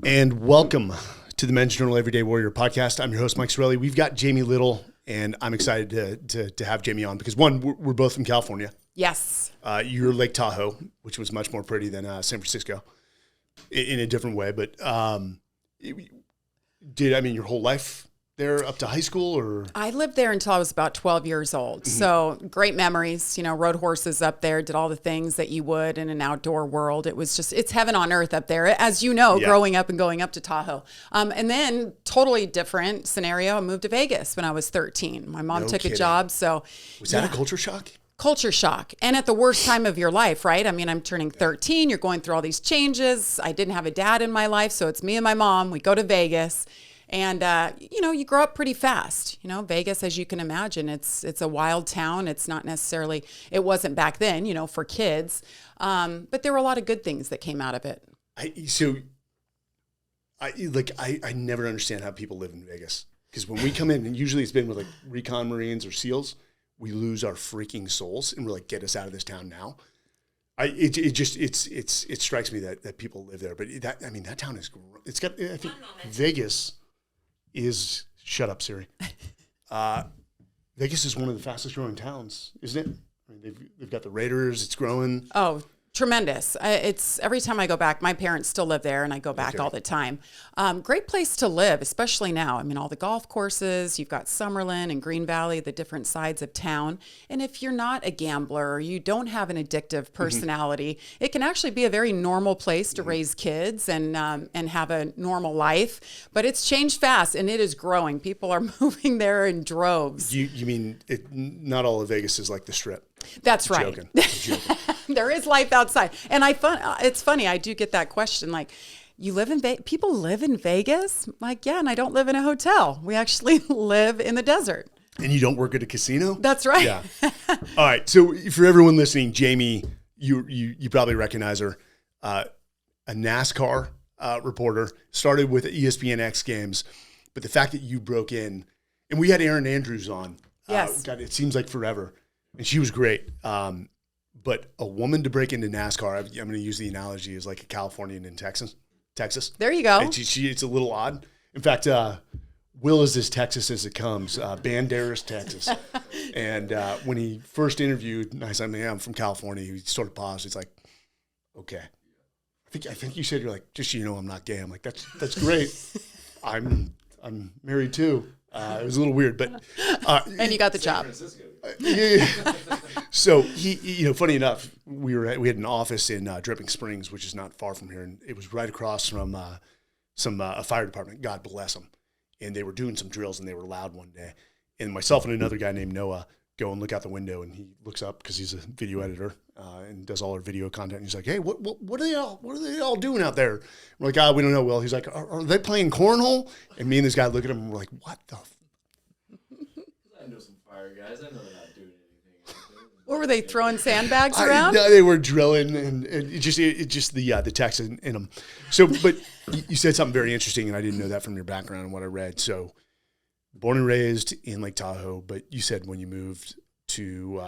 And welcome to the Men's Journal Everyday Warrior podcast. I'm your host, Mike Sarraille. We've got Jamie Little, and I'm excited to have Jamie on because, one, we're both from California. Yes. You're Lake Tahoe, which was much more pretty than San Francisco in a different way. But your whole life there up to high school, or? I lived there until I was about 12 years old. Mm-hmm. So great memories, rode horses up there, did all the things that you would in an outdoor world. It's heaven on earth up there, as you know, growing up and going up to Tahoe. And then totally different scenario. I moved to Vegas when I was 13. My mom took a job. So was that a culture shock? Culture shock. And at the worst time of your life, right? I mean, I'm turning 13. You're going through all these changes. I didn't have a dad in my life. So it's me and my mom. We go to Vegas. And, you grow up pretty fast. Vegas, as you can imagine, it's a wild town. It's not necessarily, it wasn't back then, for kids. But there were a lot of good things that came out of it. I never understand how people live in Vegas. Because when we come in, and usually it's been with like recon Marines or SEALs, we lose our freaking souls and we're like, get us out of this town now. It strikes me that people live there. But that town is, it's got, I think Vegas is, shut up, Siri. Vegas is one of the fastest growing towns, isn't it? I mean, they've got the Raiders. It's growing. Oh, tremendous. It's every time I go back, my parents still live there and I go back all the time. Great place to live, especially now. I mean, all the golf courses, you've got Summerlin and Green Valley, the different sides of town. And if you're not a gambler or you don't have an addictive personality, it can actually be a very normal place to raise kids and have a normal life. But it's changed fast and it is growing. People are moving there in droves. You mean not all of Vegas is like the Strip? That's right. I'm joking. There is life outside. And it's funny. I do get that question. Like, you live in Vegas? People live in Vegas? Like, yeah, and I don't live in a hotel. We actually live in the desert. And you don't work at a casino? That's right. Yeah. All right. So for everyone listening, Jamie, you probably recognize her. A NASCAR reporter, started with ESPN X Games. But the fact that you broke in, and we had Erin Andrews on. Yes. God, it seems like forever. And she was great. But a woman to break into NASCAR, I'm going to use the analogy as like a Californian in Texas. There you go. And it's a little odd. In fact, Will is as Texas as it comes, Banderas, Texas. And when he first interviewed, I said, I'm from California. He sort of paused. He's like, okay. I think you said, you're like, just so you know, I'm not gay. I'm like, that's great. I'm married too. It was a little weird, but and you got the job. Yeah. So he, funny enough, we had an office in Dripping Springs, which is not far from here, and it was right across from a fire department. God bless them. And they were doing some drills, and they were loud one day. And myself and another guy named Noah go and look out the window, and he looks up because he's a video editor and does all our video content. And he's like, "Hey, what are they all doing out there?" We're like, "We don't know." Will, he's like, "Are they playing cornhole?" And me and this guy look at him, and we're like, "What the?" I know some fire guys. I know they're not doing anything. What were they throwing sandbags around? No, they were drilling, and it just the text in them. So, but you said something very interesting, and I didn't know that from your background and what I read. So, born and raised in Lake Tahoe, but you said when you moved to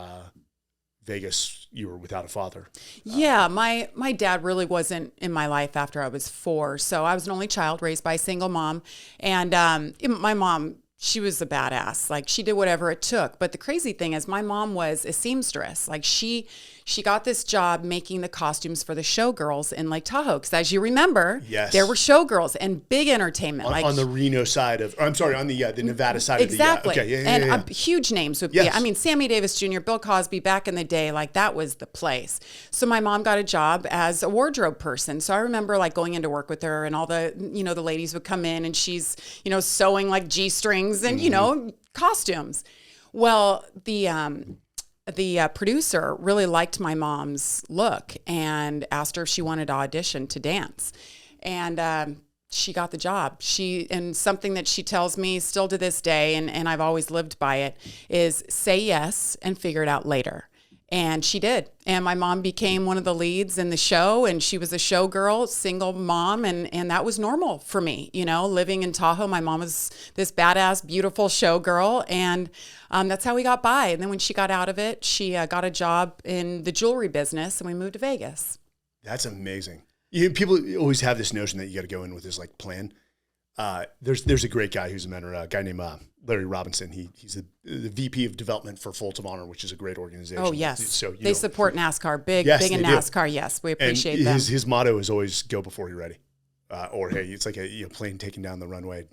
Vegas, you were without a father. Yeah, my dad really wasn't in my life after I was 4. So I was an only child raised by a single mom. And my mom, she was a badass. Like, she did whatever it took. But the crazy thing is my mom was a seamstress. Like, she got this job making the costumes for the showgirls in Lake Tahoe. Because as you remember, there were showgirls and big entertainment. On the Reno side of, on the Nevada side exactly. of the, okay, and huge names would be, Sammy Davis Jr., Bill Cosby, back in the day, like, that was the place. So my mom got a job as a wardrobe person. So I remember like going into work with her, and all the, the ladies would come in, and she's, sewing like G-strings and, costumes. Well, the producer really liked my mom's look and asked her if she wanted to audition to dance. And she got the job. And something that she tells me still to this day, and I've always lived by it, is say yes and figure it out later. And she did. And my mom became one of the leads in the show, and she was a showgirl, single mom, and that was normal for me, living in Tahoe. My mom was this badass, beautiful showgirl, and that's how we got by. And then when she got out of it, she got a job in the jewelry business, and we moved to Vegas. That's amazing. People always have this notion that you got to go in with this like plan. There's a great guy who's a mentor, a guy named Larry Robinson. He's the VP of development for Fulton Honor, which is a great organization. Oh yes, so they support NASCAR, big in NASCAR. Do. Yes, we appreciate them. His motto is always go before you're ready. Or hey, it's like a plane taking down the runway,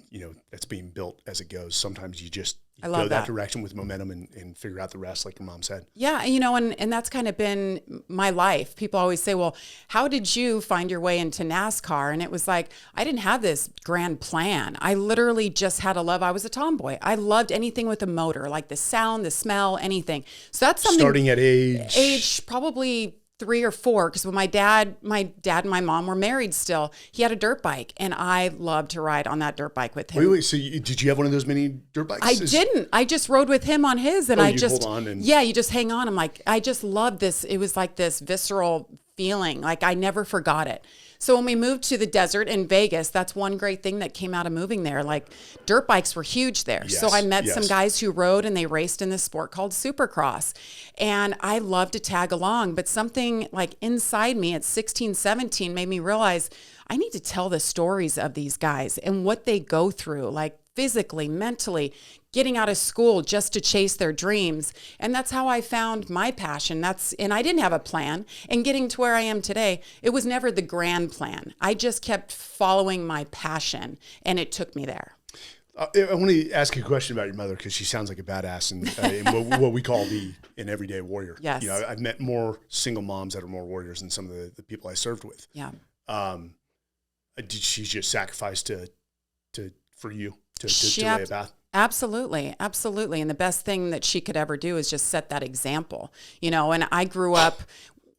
that's being built as it goes. Sometimes you just go that direction with momentum and figure out the rest, like your mom said. Yeah, and that's kind of been my life. People always say, well, how did you find your way into NASCAR? And it was like, I didn't have this grand plan. I literally just had a love. I was a tomboy. I loved anything with a motor, like the sound, the smell, anything. So that's something. Starting at age probably 3 or 4, because when my dad and my mom were married still, he had a dirt bike, and I loved to ride on that dirt bike with him. Wait, so did you have one of those mini dirt bikes? I didn't. I just rode with him on his, and you hold on and... Yeah, you just hang on. I'm like, I just loved this. It was like this visceral feeling. Like I never forgot it. So when we moved to the desert in Vegas, that's one great thing that came out of moving there. Like dirt bikes were huge there. Yes, so I met some guys who rode and they raced in this sport called Supercross. And I loved to tag along, but something like inside me at 16, 17 made me realize I need to tell the stories of these guys and what they go through, like physically, mentally, getting out of school just to chase their dreams. And that's how I found my passion. And I didn't have a plan. And getting to where I am today, it was never the grand plan. I just kept following my passion, and it took me there. I want to ask you a question about your mother, because she sounds like a badass and what we call an everyday warrior. Yes. I've met more single moms that are more warriors than some of the people I served with. Yeah. Did she just sacrifice for you to lay a path? Absolutely. Absolutely. And the best thing that she could ever do is just set that example, and I grew up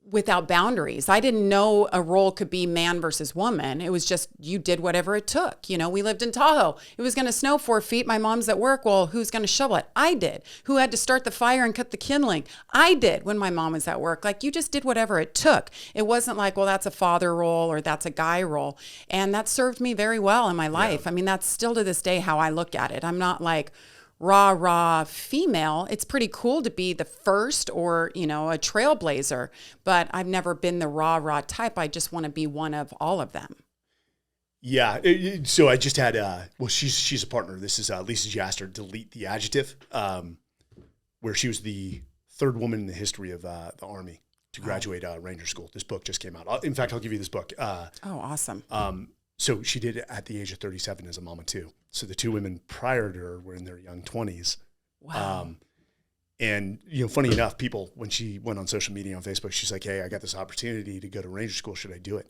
without boundaries. I didn't know a role could be man versus woman. It was just, you did whatever it took. We lived in Tahoe. It was going to snow 4 feet. My mom's at work. Well, who's going to shovel it? I did. Who had to start the fire and cut the kindling? I did when my mom was at work. Like, you just did whatever it took. It wasn't like, well, that's a father role or that's a guy role. And that served me very well in my life. Yeah. I mean, that's still to this day how I look at it. I'm not like, rah female. It's pretty cool to be the first or, a trailblazer, but I've never been the rah type. I just want to be one of all of them. Yeah. So I just had, she's a partner. This is Lisa Jaster, Delete the Adjective, where she was the 3rd woman in the history of the Army to graduate Ranger School. This book just came out. In fact, I'll give you this book. Awesome. So she did it at the age of 37 as a mama too. So the 2 women prior to her were in their young 20s. Wow. And, funny enough, people, when she went on social media on Facebook, she's like, hey, I got this opportunity to go to Ranger School. Should I do it?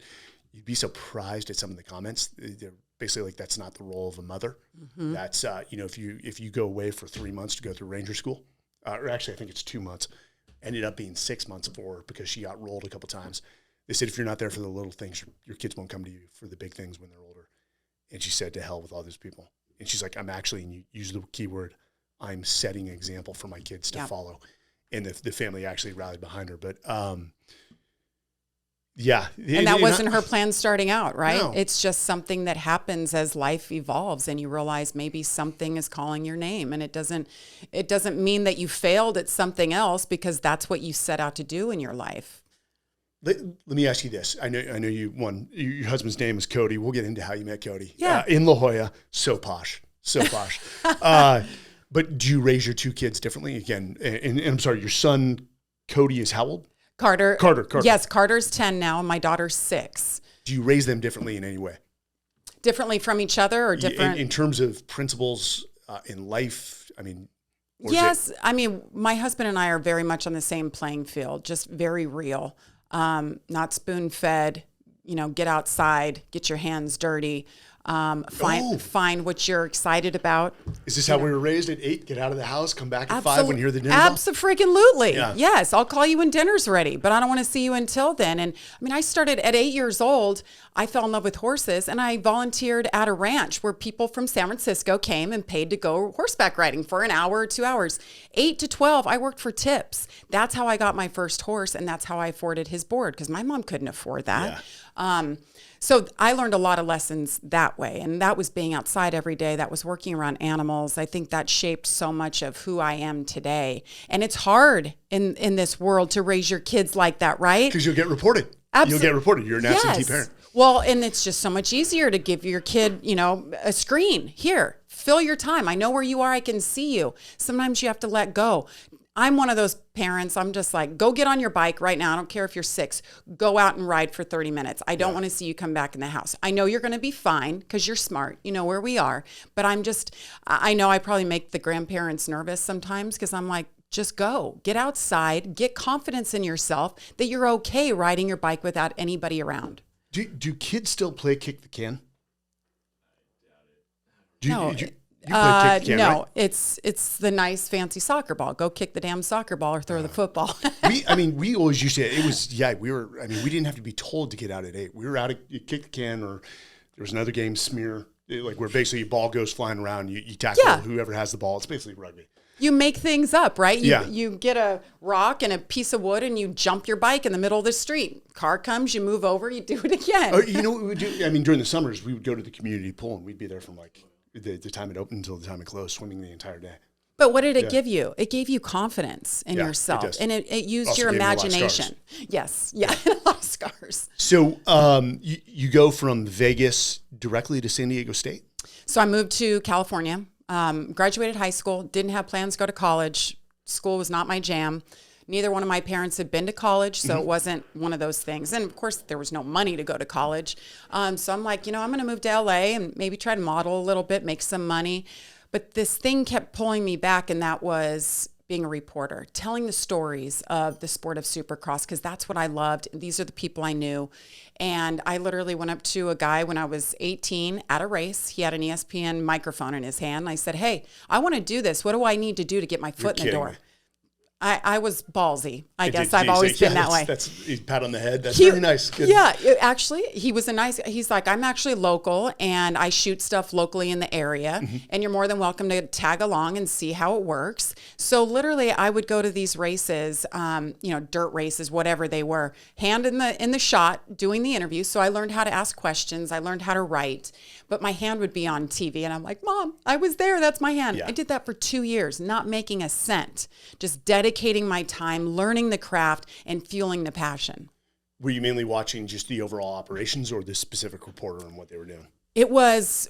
You'd be surprised at some of the comments. They're basically like, that's not the role of a mother. Mm-hmm. That's, if you go away for 3 months to go through Ranger School, or actually I think it's 2 months, ended up being 6 months for her because she got rolled a couple times. They said, if you're not there for the little things, your kids won't come to you for the big things when they're older. And she said, to hell with all those people. And she's like, I'm actually, and you use the key word, I'm setting an example for my kids to follow. And the family actually rallied behind her. But yeah. And that wasn't her plan starting out, right? No. It's just something that happens as life evolves and you realize maybe something is calling your name. And it doesn't mean that you failed at something else, because that's what you set out to do in your life. Let me ask you this. I know you won. Your husband's name is Cody. We'll get into how you met Cody. Yeah. In La Jolla. So posh. But do you raise your 2 kids differently? Again, and I'm sorry, your son, Cody, is how old? Carter. Yes, Carter's 10 now, and my daughter's 6. Do you raise them differently in any way? Differently from each other, or different? In terms of principles in life, I mean... Yes. I mean, my husband and I are very much on the same playing field, just very real. Not spoon-fed, get outside, get your hands dirty, find what you're excited about. Is this how we were raised at 8? Get out of the house, come back at 5 when you hear the dinner bell? Absolutely. Yeah. Yes, I'll call you when dinner's ready, but I don't want to see you until then. And I mean, I started at 8 years old. I fell in love with horses, and I volunteered at a ranch where people from San Francisco came and paid to go horseback riding for an hour or 2 hours. 8 to 12, I worked for tips. That's how I got my first horse, and that's how I afforded his board, because my mom couldn't afford that. Yeah. So I learned a lot of lessons that way, and that was being outside every day. That was working around animals. I think that shaped so much of who I am today. And it's hard in this world to raise your kids like that, right? Because you'll get reported. you'll get reported. You're an absentee parent. Well, and it's just so much easier to give your kid, a screen. Here, fill your time. I know where you are. I can see you. Sometimes you have to let go. I'm one of those parents. I'm just like, go get on your bike right now. I don't care if you're 6. Go out and ride for 30 minutes. I don't want to see you come back in the house. I know you're going to be fine because you're smart. You know where we are. But I know I probably make the grandparents nervous sometimes because I'm like, just go. Get outside. Get confidence in yourself that you're okay riding your bike without anybody around. Do kids still play kick the can? No. You play kick the can, no, right? it's the nice fancy soccer ball. Go kick the damn soccer ball or throw the football. we always used to. We didn't have to be told to get out at 8. We were out at kick the can, or there was another game, smear, where basically your ball goes flying around. You tackle whoever has the ball. It's basically rugby. You make things up, right? You get a rock and a piece of wood and you jump your bike in the middle of the street. Car comes, you move over, you do it again. You know what we would do? During the summers, we would go to the community pool and we'd be there from the time it opened until the time it closed, swimming the entire day. But what did it give you? It gave you confidence in yourself. It does. And it used Also your gave me a lot of imagination. Yes. Yeah. A lot of scars. So you go from Vegas directly to San Diego State? So I moved to California. Graduated high school, didn't have plans to go to college. School was not my jam. Neither one of my parents had been to college, so it wasn't one of those things. And of course, there was no money to go to college. So I'm like, I'm going to move to LA and maybe try to model a little bit, make some money. But this thing kept pulling me back, and that was being a reporter, telling the stories of the sport of Supercross, because that's what I loved. These are the people I knew. And I literally went up to a guy when I was 18 at a race. He had an ESPN microphone in his hand. And I said, hey, I want to do this. What do I need to do to get my foot in the door? I was ballsy. I guess I've always been that way. That's pat on the head. That's very nice. Good. Yeah, actually, he's like, I'm actually local and I shoot stuff locally in the area, and you're more than welcome to tag along and see how it works. So literally, I would go to these races, dirt races, whatever they were, hand in the shot, doing the interview. So I learned how to ask questions. I learned how to write, but my hand would be on TV, and I'm like, Mom, I was there. That's my hand. Yeah. I did that for 2 years, not making a cent, just dedicating my time, learning the craft, and fueling the passion. Were you mainly watching just the overall operations or the specific reporter and what they were doing? I was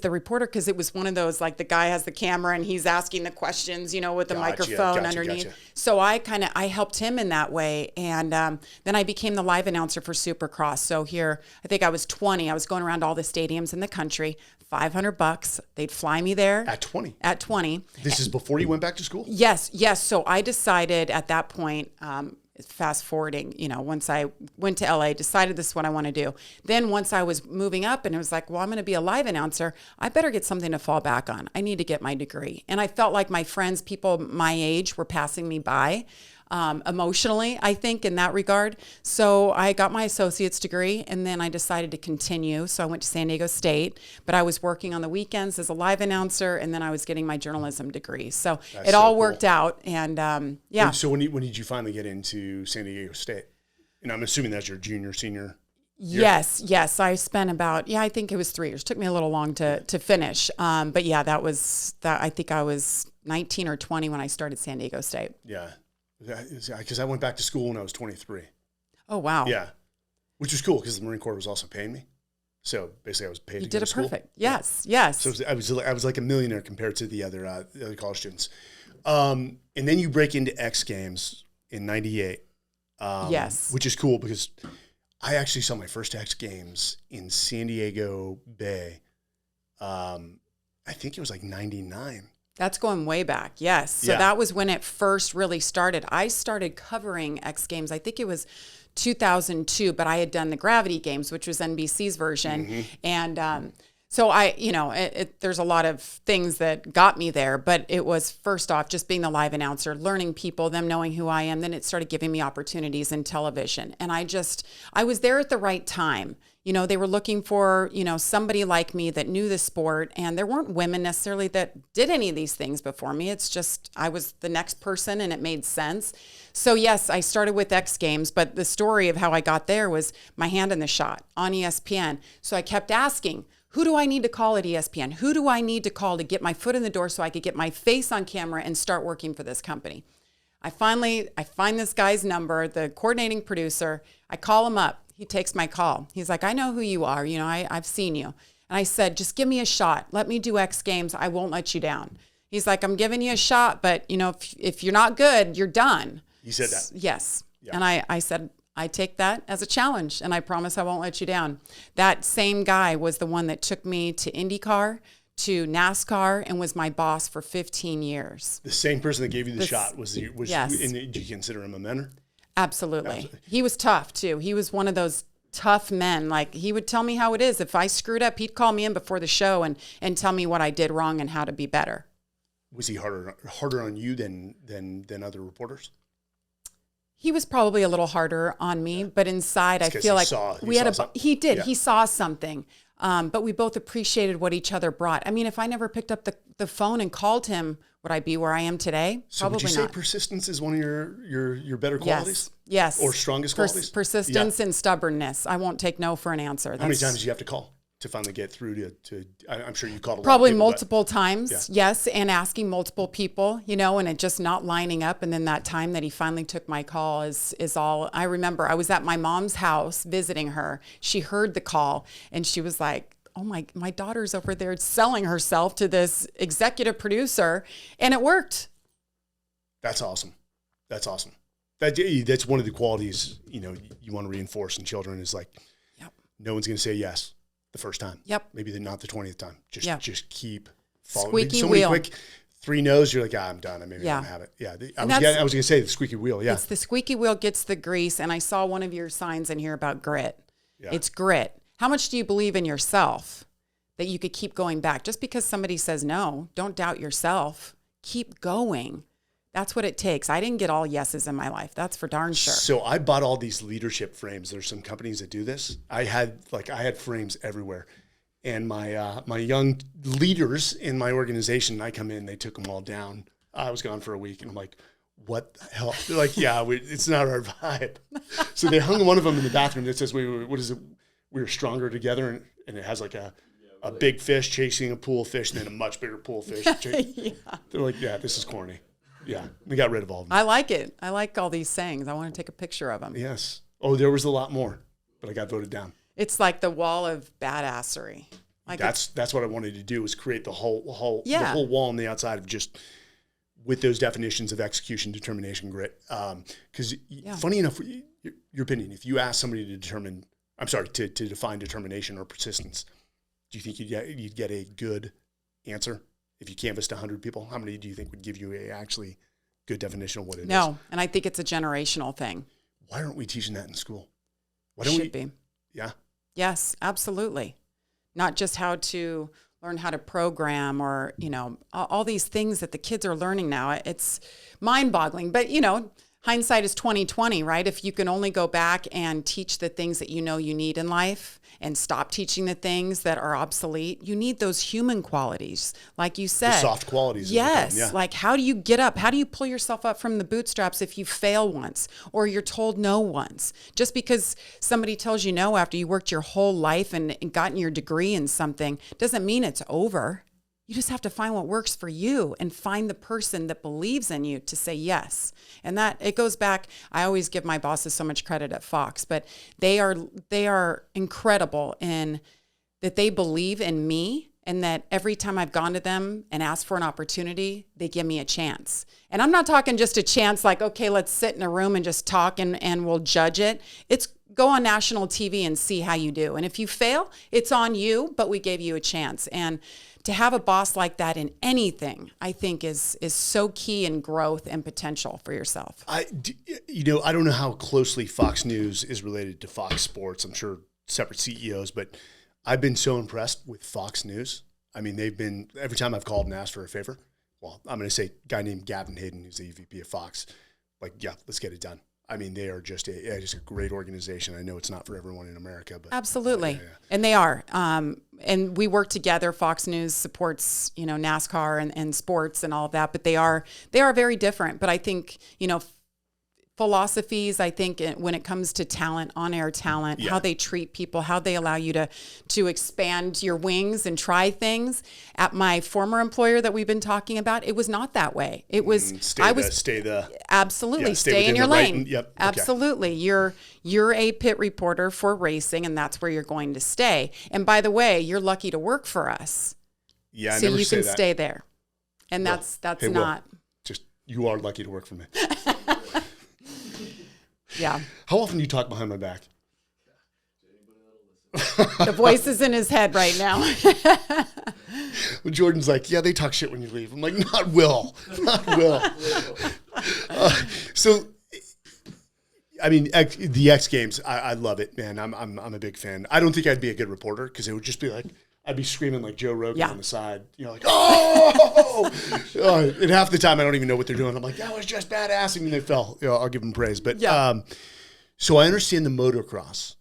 the reporter because it was one of those, like the guy has the camera and he's asking the questions, with the microphone underneath. Gotcha. So I helped him in that way. And then I became the live announcer for Supercross. So here, I think I was 20. I was going around all the stadiums in the country, $500. They'd fly me there. At 20? At 20. This is before you went back to school? Yes. So I decided at that point, fast forwarding, once I went to LA, decided this is what I want to do. Then once I was moving up and it was like, well, I'm going to be a live announcer, I better get something to fall back on. I need to get my degree. And I felt like my friends, people my age, were passing me by emotionally, I think, in that regard. So I got my associate's degree and then I decided to continue. So I went to San Diego State, but I was working on the weekends as a live announcer and then I was getting my journalism degree. So it all worked out. And yeah. So when did you finally get into San Diego State? And I'm assuming that's your junior, senior year? Yes. I spent about, I think it was 3 years. Took me a little long to finish. But yeah, that was that. I think I was 19 or 20 when I started San Diego State. Yeah. Because I went back to school when I was 23. Oh, wow. Yeah. Which was cool because the Marine Corps was also paying me. So basically I was paid to go to school. You did it perfect. Yes. So I was like a millionaire compared to the other college students. And then you break into X Games in 98. Yes. Which is cool because I actually saw my first X Games in San Diego Bay. I think it was like 99. That's going way back. Yes. So that was when it first really started. I started covering X Games. I think it was 2002, but I had done the Gravity Games, which was NBC's version. And so there's a lot of things that got me there, but it was first off just being the live announcer, learning people, them knowing who I am. Then it started giving me opportunities in television. And I was there at the right time. They were looking for, somebody like me that knew the sport, and there weren't women necessarily that did any of these things before me. It's just, I was the next person and it made sense. So yes, I started with X Games, but the story of how I got there was my hand in the shot on ESPN. So I kept asking, who do I need to call at ESPN? Who do I need to call to get my foot in the door so I could get my face on camera and start working for this company? I find this guy's number, the coordinating producer. I call him up. He takes my call. He's like, I know who you are. You know, I've seen you. And I said, just give me a shot. Let me do X Games. I won't let you down. He's like, I'm giving you a shot, but you know, if you're not good, you're done. He said that. Yes. Yeah. And I said, I take that as a challenge, and I promise I won't let you down. That same guy was the one that took me to IndyCar, to NASCAR, and was my boss for 15 years. The same person that gave you the shot was yes. And did you consider him a mentor? Absolutely. He was tough too. He was one of those tough men. Like, he would tell me how it is. If I screwed up, he'd call me in before the show and tell me what I did wrong and how to be better. Was he harder on you than other reporters? He was probably a little harder on me, but inside I feel like he did. Yeah. He saw something. But we both appreciated what each other brought. I mean, if I never picked up the phone and called him, would I be where I am today? So probably would you not. say persistence is one of your better qualities? Yes. Or strongest qualities? Persistence and stubbornness. I won't take no for an answer. How many times do you have to call to finally get through to I'm sure you called a lot probably of people, multiple times. Yeah. Yes. And asking multiple people, you know, and it just not lining up. And then that time that he finally took my call is all I remember. I was at my mom's house visiting her. She heard the call and she was like, oh my daughter's over there selling herself to this executive producer, and it worked. That's awesome. That's awesome. That's one of the qualities, you know, you want to reinforce in children is like, no one's going to say yes the first time. Yep. Maybe not the 20th time. Just keep following. Squeaky so wheel. Many quick 3 no's, you're like, I'm done. I don't have it. Yeah. I was going to say the squeaky wheel. Yeah. It's the squeaky wheel gets the grease. And I saw one of your signs in here about grit. Yeah. It's grit. How much do you believe in yourself that you could keep going back? Just because somebody says no, don't doubt yourself. Keep going. That's what it takes. I didn't get all yeses in my life. That's for darn sure. So I bought all these leadership frames. There's some companies that do this. I had frames everywhere. And my young leaders in my organization, I come in, they took them all down. I was gone for a week, and I'm like, what the hell? They're like, yeah, it's not our vibe. So they hung one of them in the bathroom that says, we were stronger together, and it has like a big fish chasing a pool of fish, and then a much bigger pool of fish. Yeah. They're like, yeah, this is corny. Yeah, we got rid of all of them. I like it. I like all these sayings. I want to take a picture of them. Yes. Oh, there was a lot more, but I got voted down. It's like the wall of badassery. Like that's what I wanted to do, was create the whole wall on the outside of just with those definitions of execution, determination, grit. Because funny enough, your opinion, if you ask somebody to define determination or persistence, do you think you'd get a good answer? If you canvassed 100 people, how many do you think would give you a actually good definition of what it is? No, and I think it's a generational thing. Why aren't we teaching that in school? Should be. Yeah. Yes, absolutely. Not just how to learn how to program or, you know, all these things that the kids are learning now. It's mind-boggling. But, you know, hindsight is 20/20, right? If you can only go back and teach the things that you know you need in life and stop teaching the things that are obsolete, you need those human qualities, like you said. The soft qualities. Yes. Yeah. Like, how do you get up? How do you pull yourself up from the bootstraps if you fail once or you're told no once? Just because somebody tells you no after you worked your whole life and gotten your degree in something doesn't mean it's over. You just have to find what works for you and find the person that believes in you to say yes. And that it goes back. I always give my bosses so much credit at Fox, but they are incredible in that they believe in me, and that every time I've gone to them and asked for an opportunity, they give me a chance. And I'm not talking just a chance like, okay, let's sit in a room and just talk and we'll judge it. It's go on national TV and see how you do. And if you fail, it's on you, but we gave you a chance. And to have a boss like that in anything, I think is so key in growth and potential for yourself. I don't know how closely Fox News is related to Fox Sports. I'm sure separate CEOs, but I've been so impressed with Fox News. I mean, they've been, every time I've called and asked for a favor, well, I'm going to say a guy named Gavin Hayden, who's the EVP of Fox, like, yeah, let's get it done. I mean, they are just a great organization. I know it's not for everyone in America, but absolutely, yeah. And they are. And we work together. Fox News supports, you know, NASCAR and sports and all of that, but they are very different. But I think, you know, philosophies, I think, when it comes to talent, on-air talent, how they treat people, how they allow you to expand your wings and try things. At my former employer that we've been talking about, it was not that way. It was absolutely stay in your lane. Yep. Absolutely. You're a pit reporter for racing, and that's where you're going to stay. And by the way, you're lucky to work for us. Yeah, so you can stay there. And that's not. Just you are lucky to work for me. Yeah. How often do you talk behind my back? The voice is in his head right now. Well, Jordan's like, yeah, they talk shit when you leave. I'm like, not Will. So, I mean, the X Games, I love it, man. I'm a big fan. I don't think I'd be a good reporter because it would just be like, I'd be screaming like Joe Rogan on the side. Like, oh! And half the time I don't even know what they're doing. I'm like, that was just badass. I mean, they fell. I'll give them praise. But so I understand the motocross.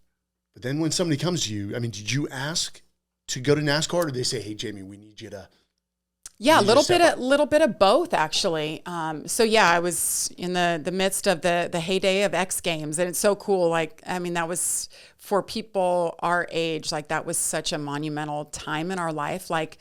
But then when somebody comes to you, I mean, did you ask to go to NASCAR, or did they say, hey, Jamie, we need you to? Yeah, a little bit of both, actually. So yeah, I was in the midst of the heyday of X Games, and it's so cool. Like, I mean, that was for people our age. Like, that was such a monumental time in our life. Like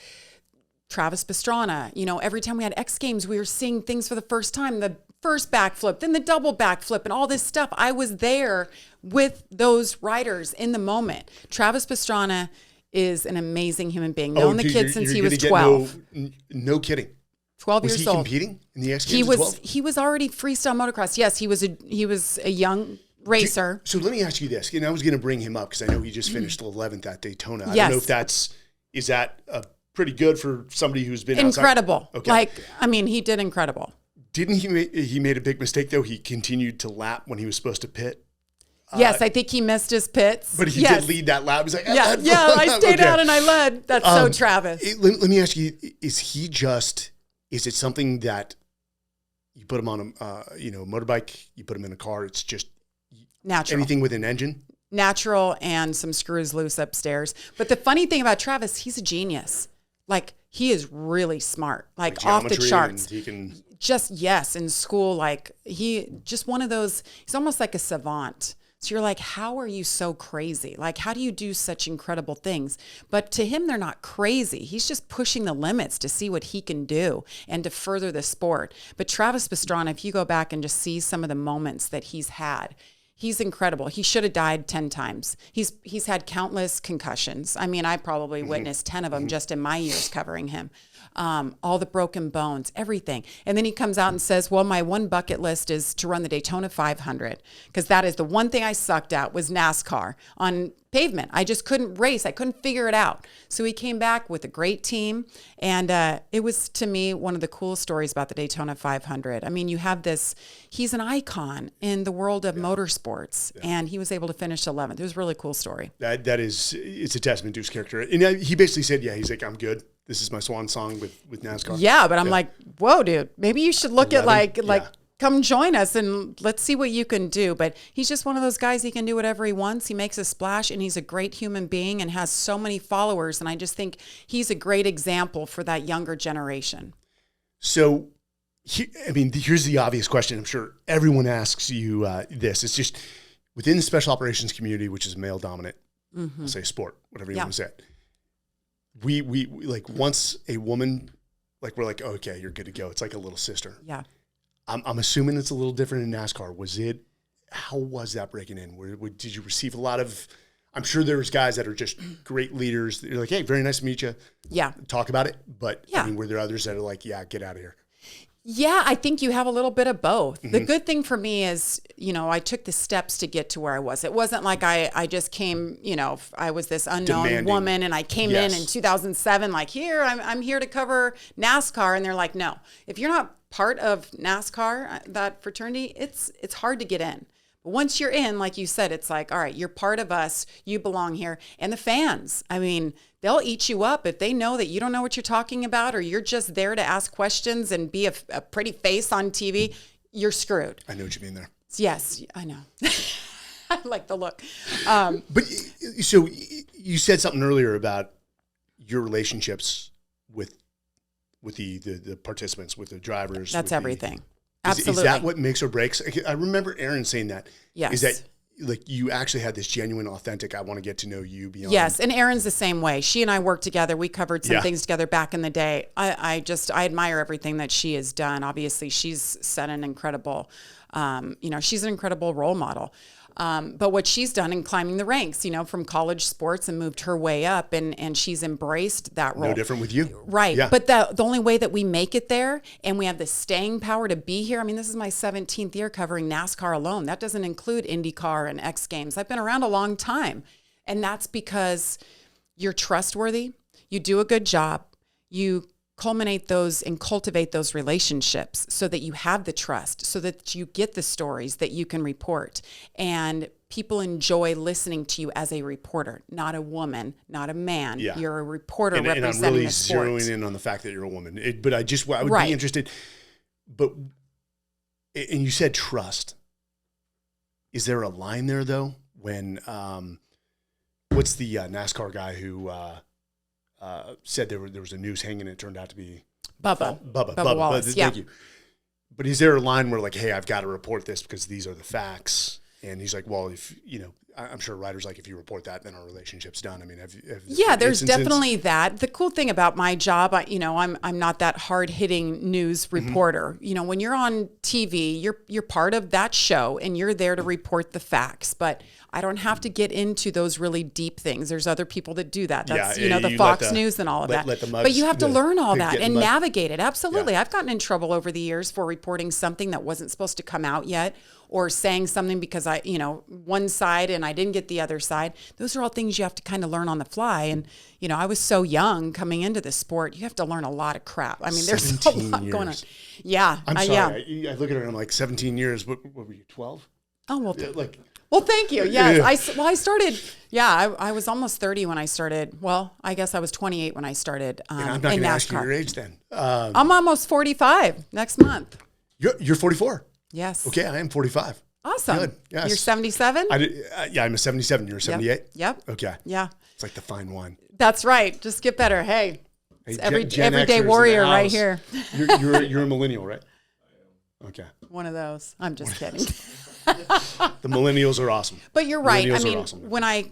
Travis Pastrana, every time we had X Games, we were seeing things for the first time. The first backflip, then the double backflip, and all this stuff. I was there with those riders in the moment. Travis Pastrana is an amazing human being. Known the kid since he was 12. No kidding. 12 years old. Was he competing in the X Games? He was already freestyle motocross. Yes, he was a young racer. So let me ask you this. I was going to bring him up because I know he just finished 11th at Daytona. I Yes. don't know if is that pretty good for somebody who's been incredible. Outside? Okay. Like, I mean, he did incredible. Didn't he made a big mistake though? He continued to lap when he was supposed to pit. Yes, I think he missed his pits. But he did lead that lap. He's like, I stayed out and I led. That's so Travis. Let me ask you: is it something that you put him on a motorbike, you put him in a car? It's just natural. Anything with an engine. Natural and some screws loose upstairs. But the funny thing about Travis, he's a genius. Like, he is really smart. Like off the charts. He can in school, like just one of those. He's almost like a savant. So you're like, how are you so crazy? Like, how do you do such incredible things? But to him, they're not crazy. He's just pushing the limits to see what he can do and to further the sport. But Travis Pastrana, if you go back and just see some of the moments that he's had, he's incredible. He should have died 10 times. He's had countless concussions. I mean, I probably witnessed 10 of them just in my years covering him. All the broken bones, everything. And then he comes out and says, well, my one bucket list is to run the Daytona 500, because that is the one thing I sucked at was NASCAR on pavement. I just couldn't race. I couldn't figure it out. So he came back with a great team. And it was, to me, one of the coolest stories about the Daytona 500. I mean, you have he's an icon in the world of motorsports, and he was able to finish 11th. It was a really cool story. It's a testament to his character. And he basically said, he's like, I'm good. This is my swan song with NASCAR. Yeah, but I'm like, whoa, dude, maybe you should look 11? At come join us and let's see what you can do. But he's just one of those guys, he can do whatever he wants. He makes a splash, and he's a great human being and has so many followers. And I just think he's a great example for that younger generation. So, here's the obvious question. I'm sure everyone asks you this. It's just within the special operations community, which is male dominant, I'll say sport, whatever you want to say it. We like, once a woman, like, we're like, oh, okay, you're good to go. It's like a little sister. Yeah. I'm assuming it's a little different in NASCAR. How was that breaking in? Did you receive a lot of, I'm sure there was guys that are just great leaders. You're like, hey, very nice to meet you. Yeah. Talk about it. But were there others that are like, yeah, get out of here? Yeah, I think you have a little bit of both. The good thing for me is, I took the steps to get to where I was. It wasn't like I just came, I was this unknown woman and I came in 2007, like, here, I'm here to cover NASCAR. And they're like, no, if you're not part of NASCAR, that fraternity, it's hard to get in. But once you're in, like you said, it's like, all right, you're part of us, you belong here. And the fans, I mean, they'll eat you up if they know that you don't know what you're talking about, or you're just there to ask questions and be a pretty face on TV, you're screwed. I know what you mean there. Yes, I know. I like the look. But so you said something earlier about your relationships with the participants, with the drivers. That's everything. Absolutely. Is that what makes or breaks? I remember Aaron saying that. Yes. Is that like you actually had this genuine, authentic, I want to get to know you beyond. Yes. And Erin's the same way. She and I worked together. We covered some Yeah. things together back in the day. I admire everything that she has done. Obviously, she's set an incredible, she's an incredible role model. But what she's done in climbing the ranks, from college sports and moved her way up, and she's embraced that role. No different with you. Right. Yeah. But the only way that we make it there and we have the staying power to be here. I mean, this is my 17th year covering NASCAR alone. That doesn't include IndyCar and X Games. I've been around a long time. And that's because you're trustworthy. You do a good job. You culminate those and cultivate those relationships so that you have the trust, so that you get the stories that you can report. And people enjoy listening to you as a reporter, not a woman, not a man. Yeah. You're a reporter And representing I'm really the sport. zeroing in on the fact that you're a woman. But I would Right. be interested. But, and you said trust. Is there a line there though? When, what's the NASCAR guy who said there was a noose hanging and it turned out to be Bubba Wallace. Thank you. But is there a line where like, hey, I've got to report this because these are the facts? And he's like, well, if I'm sure writers like, if you report that, then our relationship's done. I mean, have yeah, there's instances? definitely that. The cool thing about my job, I'm not that hard hitting news reporter. When you're on TV, you're part of that show and you're there to report the facts. But I don't have to get into those really deep things. There's other people that do that. That's, the Fox News and all of that. But you have to learn all that and navigate it. Absolutely. Yeah. I've gotten in trouble over the years for reporting something that wasn't supposed to come out yet, or saying something because I, one side and I didn't get the other side. Those are all things you have to kind of learn on the fly. And, I was so young coming into the sport. You have to learn a lot of crap. I mean, there's a lot going on. Yeah. I'm sorry. Yeah. I look at her and I'm like 17 years. What were you, 12? Oh, well, Yeah, well, thank you. Yes. I started, I was almost 30 when I started. Well, I guess I was 28 when I started and I'm not going to ask you your age then. I'm almost 45 next month. You're 44. Yes. Okay, I am 45. Awesome. Good. Yes. You're 77? I'm a 77. You're a 78? Yep. Okay. Yeah. It's like the fine wine. That's right. Just get better. Hey, it's Gen everyday Xers warrior in the right house. here. You're a millennial, right? Okay. One of those. I'm just kidding. The millennials are awesome. But you're right. Millennials I mean, are awesome. when I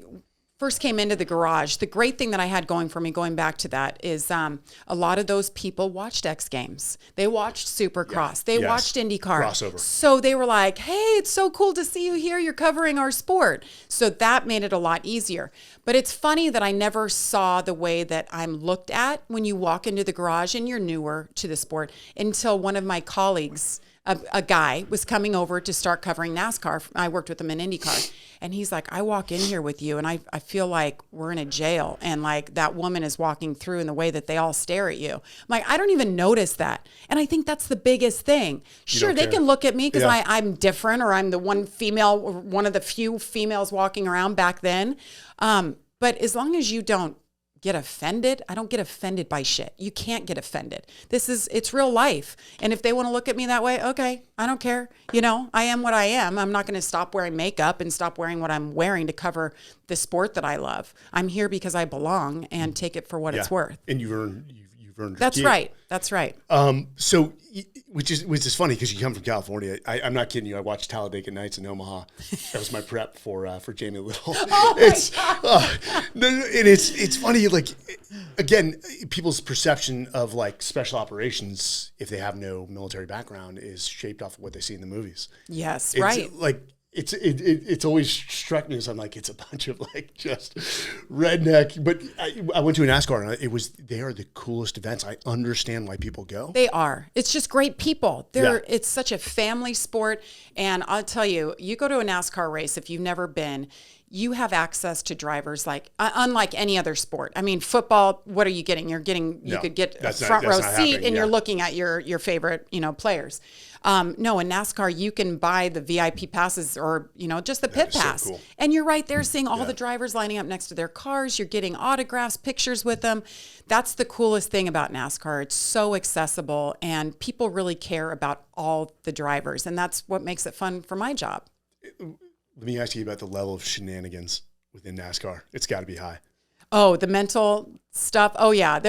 first came into the garage, the great thing that I had going for me, going back to that, is a lot of those people watched X Games. They watched Supercross. They watched IndyCar. Crossover. So they were like, hey, it's so cool to see you here. You're covering our sport. So that made it a lot easier. But it's funny that I never saw the way that I'm looked at when you walk into the garage and you're newer to the sport until one of my colleagues, a guy, was coming over to start covering NASCAR. I worked with him in IndyCar. And he's like, I walk in here with you and I feel like we're in a jail. And like that woman is walking through in the way that they all stare at you. I'm like, I don't even notice that. And I think that's the biggest thing. Sure, they can look at me because I'm different, or I'm the one female, or one of the few females walking around back then. But as long as you don't get offended. I don't get offended by shit. You can't get offended. It's real life. And if they want to look at me that way, okay, I don't care. I am what I am. I'm not going to stop wearing makeup and stop wearing what I'm wearing to cover the sport that I love. I'm here because I belong, and take it for what it's worth. And you've earned That's right. That's right. So, which is funny because you come from California. I'm not kidding you. I watched Talladega Nights in Omaha. That was my prep for Jamie Little. Oh and it's funny. Like, again, people's perception of like special operations, if they have no military background, is shaped off of what they see in the movies. Yes, It's right. like. It's always struck me as I'm like, it's a bunch of like just redneck. But I went to a NASCAR and they are the coolest events. I understand why people go. They are. It's just great people. It's such a family sport. And I'll tell you, you go to a NASCAR race, if you've never been, you have access to drivers like unlike any other sport. I mean, football, what are you getting? You could get a front row seat and you're looking at your favorite, players. No, in NASCAR, you can buy the VIP passes or, just the pit pass. So cool. And you're right there seeing all the drivers lining up next to their cars. You're getting autographs, pictures with them. That's the coolest thing about NASCAR. It's so accessible and people really care about all the drivers. And that's what makes it fun for my job. Let me ask you about the level of shenanigans within NASCAR. It's got to be high. Oh, the mental stuff. Oh yeah.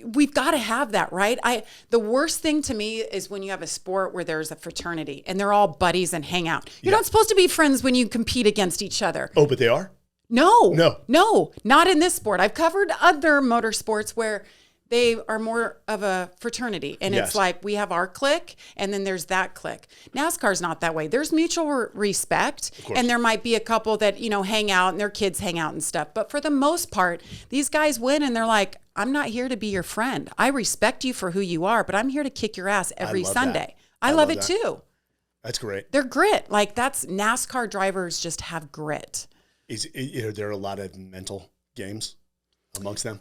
We've got to have that, right? The worst thing to me is when you have a sport where there's a fraternity and they're all buddies and hang out. You're not supposed to be friends when you compete against each other. Oh, but they are? No, not in this sport. I've covered other motorsports where they are more of a fraternity. And it's like we have our clique and then there's that clique. NASCAR's not that way. There's mutual respect. And there might be a couple that, hang out and their kids hang out and stuff. But for the most part, these guys win and they're like, I'm not here to be your friend. I respect you for who you are, but I'm here to kick your ass every Sunday. I love it too. That's great. They're grit. Like that's NASCAR drivers just have grit. Are there a lot of mental games amongst them?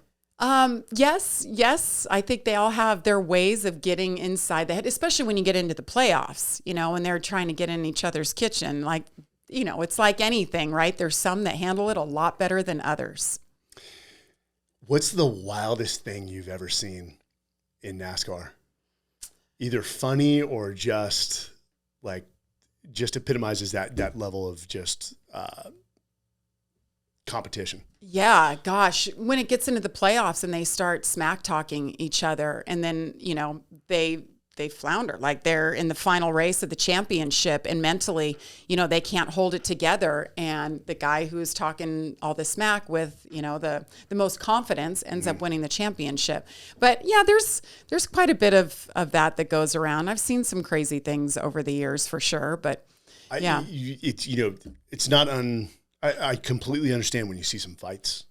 Yes. I think they all have their ways of getting inside the head, especially when you get into the playoffs, when they're trying to get in each other's kitchen. Like, it's like anything, right? There's some that handle it a lot better than others. What's the wildest thing you've ever seen in NASCAR? Either funny or just epitomizes that level of just, competition. Yeah, gosh, when it gets into the playoffs and they start smack talking each other and then, they flounder, like they're in the final race of the championship and mentally, they can't hold it together. And the guy who's talking all the smack with, the most confidence ends up winning the championship. But yeah, there's quite a bit of that goes around. I've seen some crazy things over the years for sure, but yeah. It's not I completely understand when you see some fights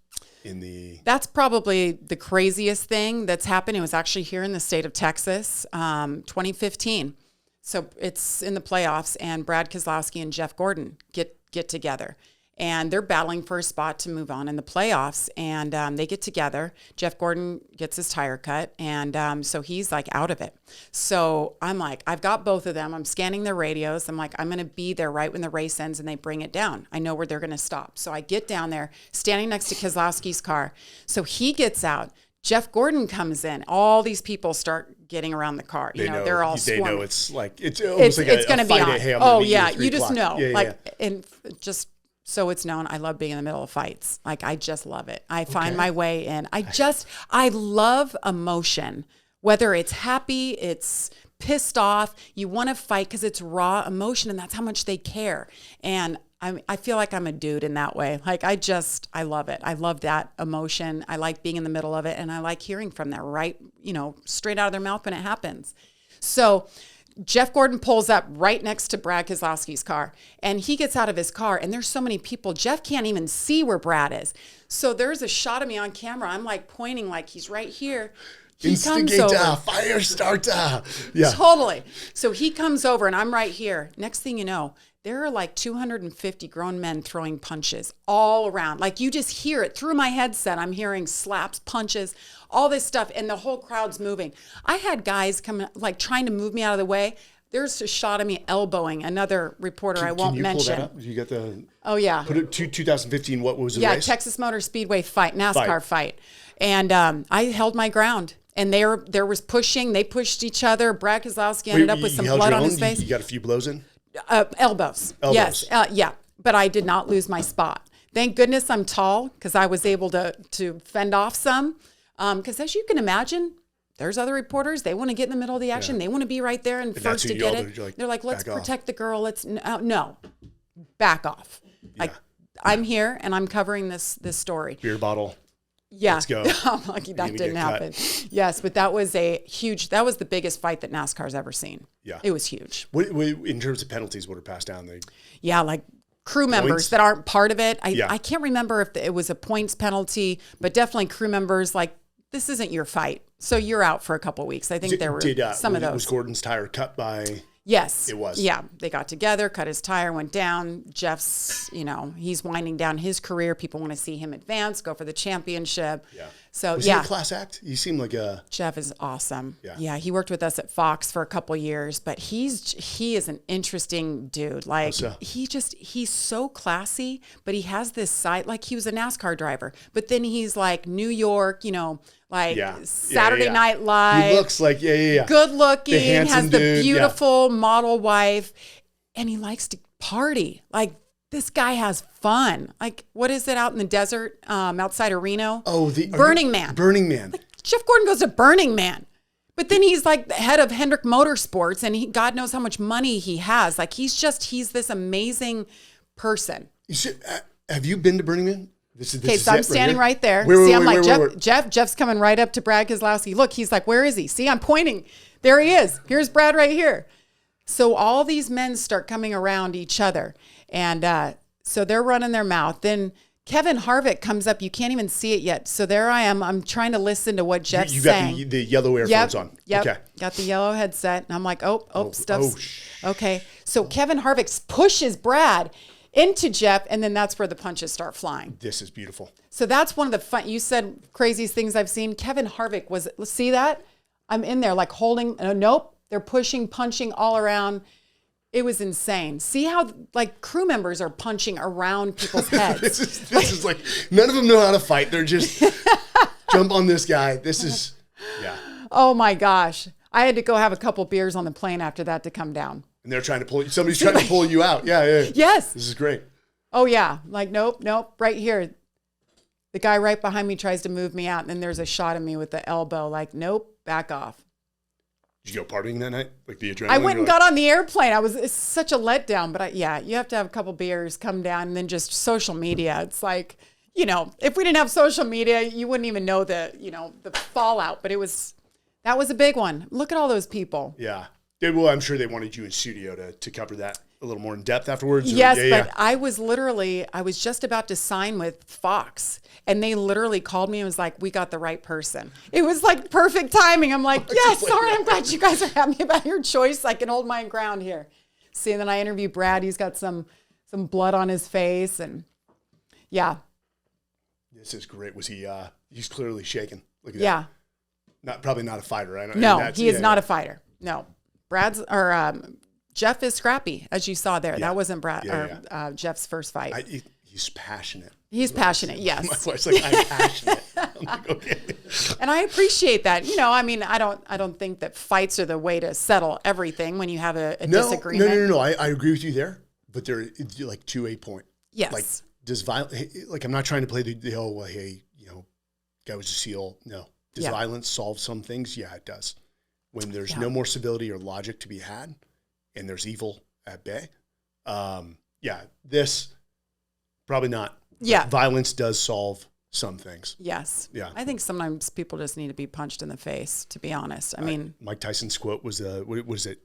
in the... That's probably the craziest thing that's happened. It was actually here in the state of Texas, 2015. So it's in the playoffs, and Brad Keselowski and Jeff Gordon get together. And they're battling for a spot to move on in the playoffs. And they get together. Jeff Gordon gets his tire cut. And so he's like out of it. So I'm like, I've got both of them. I'm scanning their radios. I'm like, I'm going to be there right when the race ends and they bring it down. I know where they're going to stop. So I get down there, standing next to Keselowski's car. So he gets out. Jeff Gordon comes in. All these people start getting around the car. They're all swarming. They know it's almost like it's going to be on. Hey, you just know. And just... So it's known. I love being in the middle of fights. Like, I just love it. I find my way in. I love emotion, whether it's happy, it's pissed off. You want to fight because it's raw emotion, and that's how much they care. And I feel like I'm a dude in that way. Like, I love it. I love that emotion. I like being in the middle of it, and I like hearing from them right, straight out of their mouth when it happens. So Jeff Gordon pulls up right next to Brad Keselowski's car, and he gets out of his car, and there's so many people. Jeff can't even see where Brad is. So there's a shot of me on camera. I'm like pointing like he's right here. He comes over. Fire starter. Yeah. Totally. So he comes over, and I'm right here. Next thing you know, there are like 250 grown men throwing punches all around. Like, you just hear it through my headset. I'm hearing slaps, punches, all this stuff, and the whole crowd's moving. I had guys come, like, trying to move me out of the way. There's a shot of me elbowing another reporter I won't mention. Pull that up? You got the... Oh, yeah. Put it 2015, what was the race? Yeah, Texas Motor Speedway NASCAR fight. And I held my ground. And there was pushing. They pushed each other. Brad Keselowski ended up with some blood on his face. You got a few blows in? Elbows. Yes. Yeah. But I did not lose my spot. Thank goodness I'm tall, because I was able to fend off some. Because as you can imagine, there's other reporters. They want to get in the middle of the action. Yeah. They want to be right there and first to get it. They're like, let's protect the girl. No, back off. Yeah. I'm here and I'm covering this story. Beer bottle. Yeah. Let's go. I'm lucky that didn't happen. Yes, but that was that was the biggest fight that NASCAR's ever seen. Yeah. It was huge. What in terms of penalties, what are passed down? Like crew members that aren't part of it. I can't remember if it was a points penalty, but definitely crew members, like, this isn't your fight, so you're out for a couple of weeks. I think there were some of those. Was Gordon's tire cut by... Yes. It was. Yeah. They got together, cut his tire, went down. Jeff's, he's winding down his career. People want to see him advance, go for the championship. Yeah. So, was he a class act? You seem like a... Jeff is awesome. Yeah. He worked with us at Fox for a couple years, but he is an interesting dude. Like, he's so classy, but he has this side, like, he was a NASCAR driver, but then he's like New York, Saturday Night Live. He looks like, good looking, has the beautiful model wife, and he likes to party. Like, This guy has fun. Like, what is it out in the desert outside of Reno? Oh, Burning Man. Burning Man. Like, Jeff Gordon goes to Burning Man. But then he's like the head of Hendrick Motorsports, and God knows how much money he has. Like, he's this amazing person. Have you been to Burning Man? Okay, so I'm standing right there. Jeff's coming right up to Brad Keselowski. Look, he's like, where is he? See, I'm pointing. There he is. Here's Brad right here. So all these men start coming around each other. And so they're running their mouth. Then Kevin Harvick comes up. You can't even see it yet. So there I am. I'm trying to listen to what Jeff's saying. You got the yellow earphones on. Yep. Okay. Got the yellow headset. And I'm like, stuff's. Okay. So Kevin Harvick pushes Brad into Jeff, and then that's where the punches start flying. This is beautiful. So that's one of the fun. You said craziest things I've seen. Kevin Harvick see that? I'm in there like holding. Nope. They're pushing, punching all around. It was insane. See how like crew members are punching around people's heads. this is like none of them know how to fight. They're just jump on this guy. This is Oh my gosh. I had to go have a couple beers on the plane after that to come down. And they're trying to pull you. Somebody's trying to pull you out. Yeah. Yes. This is great. Oh yeah. Like, nope. Right here. The guy right behind me tries to move me out. And then there's a shot of me with the elbow. Like, nope, back off. Did you go partying that night? Like the adrenaline? I went and got on the airplane. it's such a letdown. But you have to have a couple beers, come down, and then just social media. It's like, if we didn't have social media, you wouldn't even know the fallout. But that was a big one. Look at all those people. Yeah. Well, I'm sure they wanted you in studio to cover that a little more in depth afterwards. Yes, but I was just about to sign with Fox, and they literally called me and was like, we got the right person. It was like perfect timing. I'm like, yes, all right, I'm glad you guys are happy about your choice. I can hold my ground here. See, and then I interviewed Brad. He's got some blood on his face, and yeah. This is great. Was he, he's clearly shaking. Look at that. Probably not a fighter, right? No, he is not a fighter. No. Jeff is scrappy, as you saw there. Yeah. That wasn't Jeff's first fight. He's passionate. He's passionate, yes. My wife's like, I'm passionate. I'm like, okay. And I appreciate that. I don't think that fights are the way to settle everything when you have a disagreement. No. I agree with you there, but they're like to a point. Yes. Like, does violence, like, I'm not trying to play the guy was a SEAL. No. Does violence solve some things? Yeah, it does. When there's no more civility or logic to be had, and there's evil at bay, this probably not. Yeah, violence does solve some things. Yes. Yeah. I think sometimes people just need to be punched in the face. To be honest, I mean, Mike Tyson's quote was, "What was it?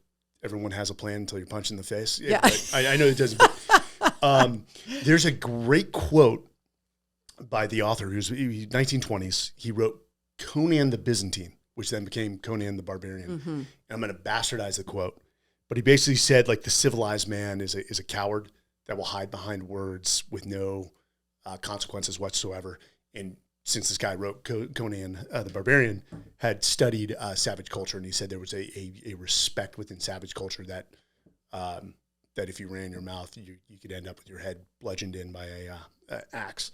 Everyone has a plan until you're punched in the face." Yeah. I know it doesn't. But, there's a great quote by the author who's 1920s. He wrote Conan the Byzantine, which then became Conan the Barbarian. Mm-hmm. And I'm going to bastardize the quote, but he basically said, like, the civilized man is a coward that will hide behind words with no consequences whatsoever. And since this guy wrote Conan the Barbarian, had studied savage culture, and he said there was a respect within savage culture that that if you ran your mouth, you could end up with your head bludgeoned in by a axe.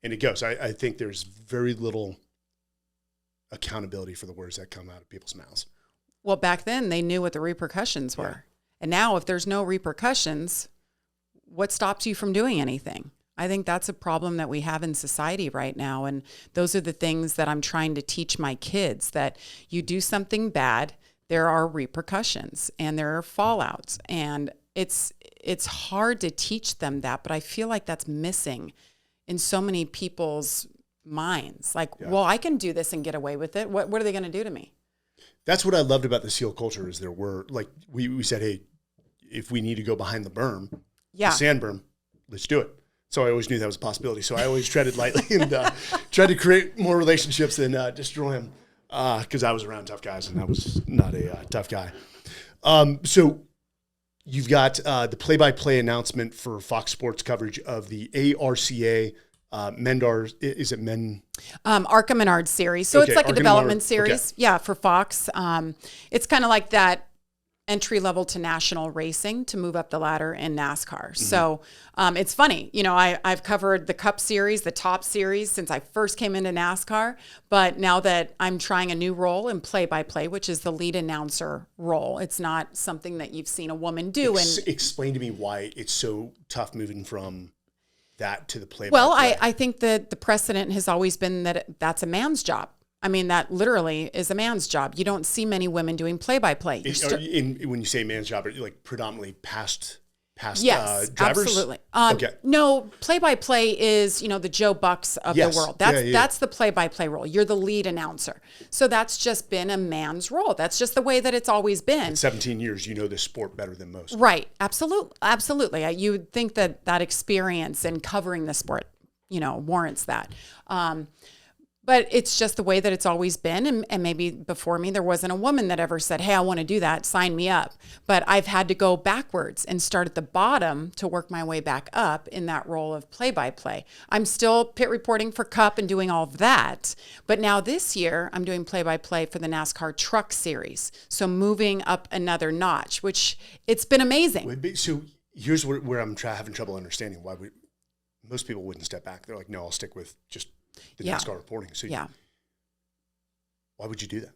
And it goes. I think there's very little accountability for the words that come out of people's mouths. Well, back then they knew what the repercussions were. Yeah. And now if there's no repercussions, what stops you from doing anything? I think that's a problem that we have in society right now. And those are the things that I'm trying to teach my kids, that you do something bad, there are repercussions and there are fallouts. And it's hard to teach them that, but I feel like that's missing in so many people's minds. Like, well, I can do this and get away with it. What are they going to do to me? That's what I loved about the SEAL culture is there were, like, we said, hey, if we need to go behind the berm, the sand berm, let's do it. So I always knew that was a possibility. So I always treaded lightly and tried to create more relationships than destroy them, because I was around tough guys and I was not a tough guy. So you've got the play-by-play announcement for Fox Sports coverage of the ARCA Mendar, is it Men? Arca Menard series. So it's like Arca a development series. Okay. Yeah, for Fox. It's kind of like that entry level to national racing to move up the ladder in NASCAR. So it's funny, I've covered the Cup Series, the top series since I first came into NASCAR. But now that I'm trying a new role in play-by-play, which is the lead announcer role, it's not something that you've seen a woman do. Explain to me why it's so tough moving from that to the play-by-play. Well, I think that the precedent has always been that that's a man's job. I mean, that literally is a man's job. You don't see many women doing play-by-play. When you say man's job, are you like predominantly past yes, drivers? Absolutely. Okay. No, play-by-play is, the Joe Bucks of the world. That's the play-by-play role. You're the lead announcer. So that's just been a man's role. That's just the way that it's always been. In 17 years, you know this sport better than most. Right. Absolutely. You would think that experience in covering the sport, warrants that. But it's just the way that it's always been. And maybe before me, there wasn't a woman that ever said, hey, I want to do that. Sign me up. But I've had to go backwards and start at the bottom to work my way back up in that role of play-by-play. I'm still pit reporting for Cup and doing all of that. But now this year, I'm doing play-by-play for the NASCAR Truck Series. So moving up another notch, which it's been amazing. So here's where I'm having trouble understanding why most people wouldn't step back. They're like, no, I'll stick with just the NASCAR reporting. So why would you do that?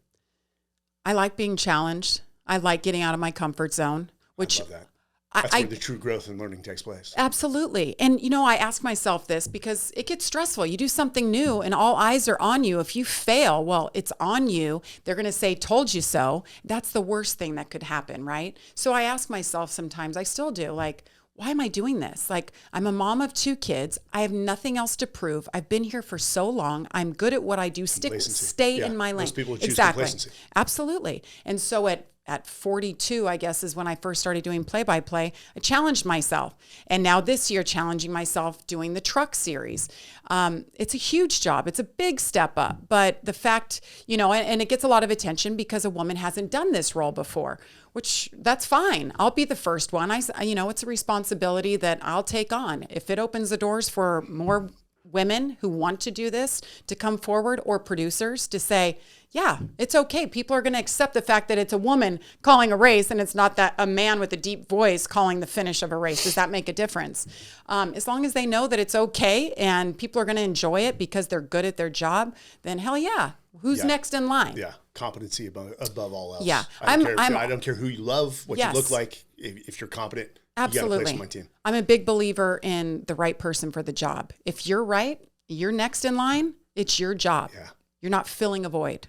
I like being challenged. I like getting out of my comfort zone. Which I love that. That's where the true growth and learning takes place. Absolutely. And, I ask myself this because it gets stressful. You do something new and all eyes are on you. If you fail, well, it's on you. They're going to say, told you so. That's the worst thing that could happen, right? So I ask myself sometimes, I still do, like, why am I doing this? Like, I'm a mom of 2 kids. I have nothing else to prove. I've been here for so long. I'm good at what I do. Stay in my lane. Most people choose complacency. Absolutely. And so at 42, I guess, is when I first started doing play-by-play. I challenged myself. And now this year, challenging myself doing the Truck Series. It's a huge job. It's a big step up. But the fact, and it gets a lot of attention because a woman hasn't done this role before, which that's fine. I'll be the first one. It's a responsibility that I'll take on. If it opens the doors for more women who want to do this to come forward, or producers to say, yeah, it's okay. People are going to accept the fact that it's a woman calling a race and it's not that a man with a deep voice calling the finish of a race. Does that make a difference? As long as they know that it's okay and people are going to enjoy it because they're good at their job, then hell yeah. Who's next in line? Yeah. Competency above all else. Yeah. I don't care who you love, what you look like. If you're competent, absolutely. You got a place on my team. I'm a big believer in the right person for the job. If you're right, you're next in line, it's your job. Yeah. You're not filling a void.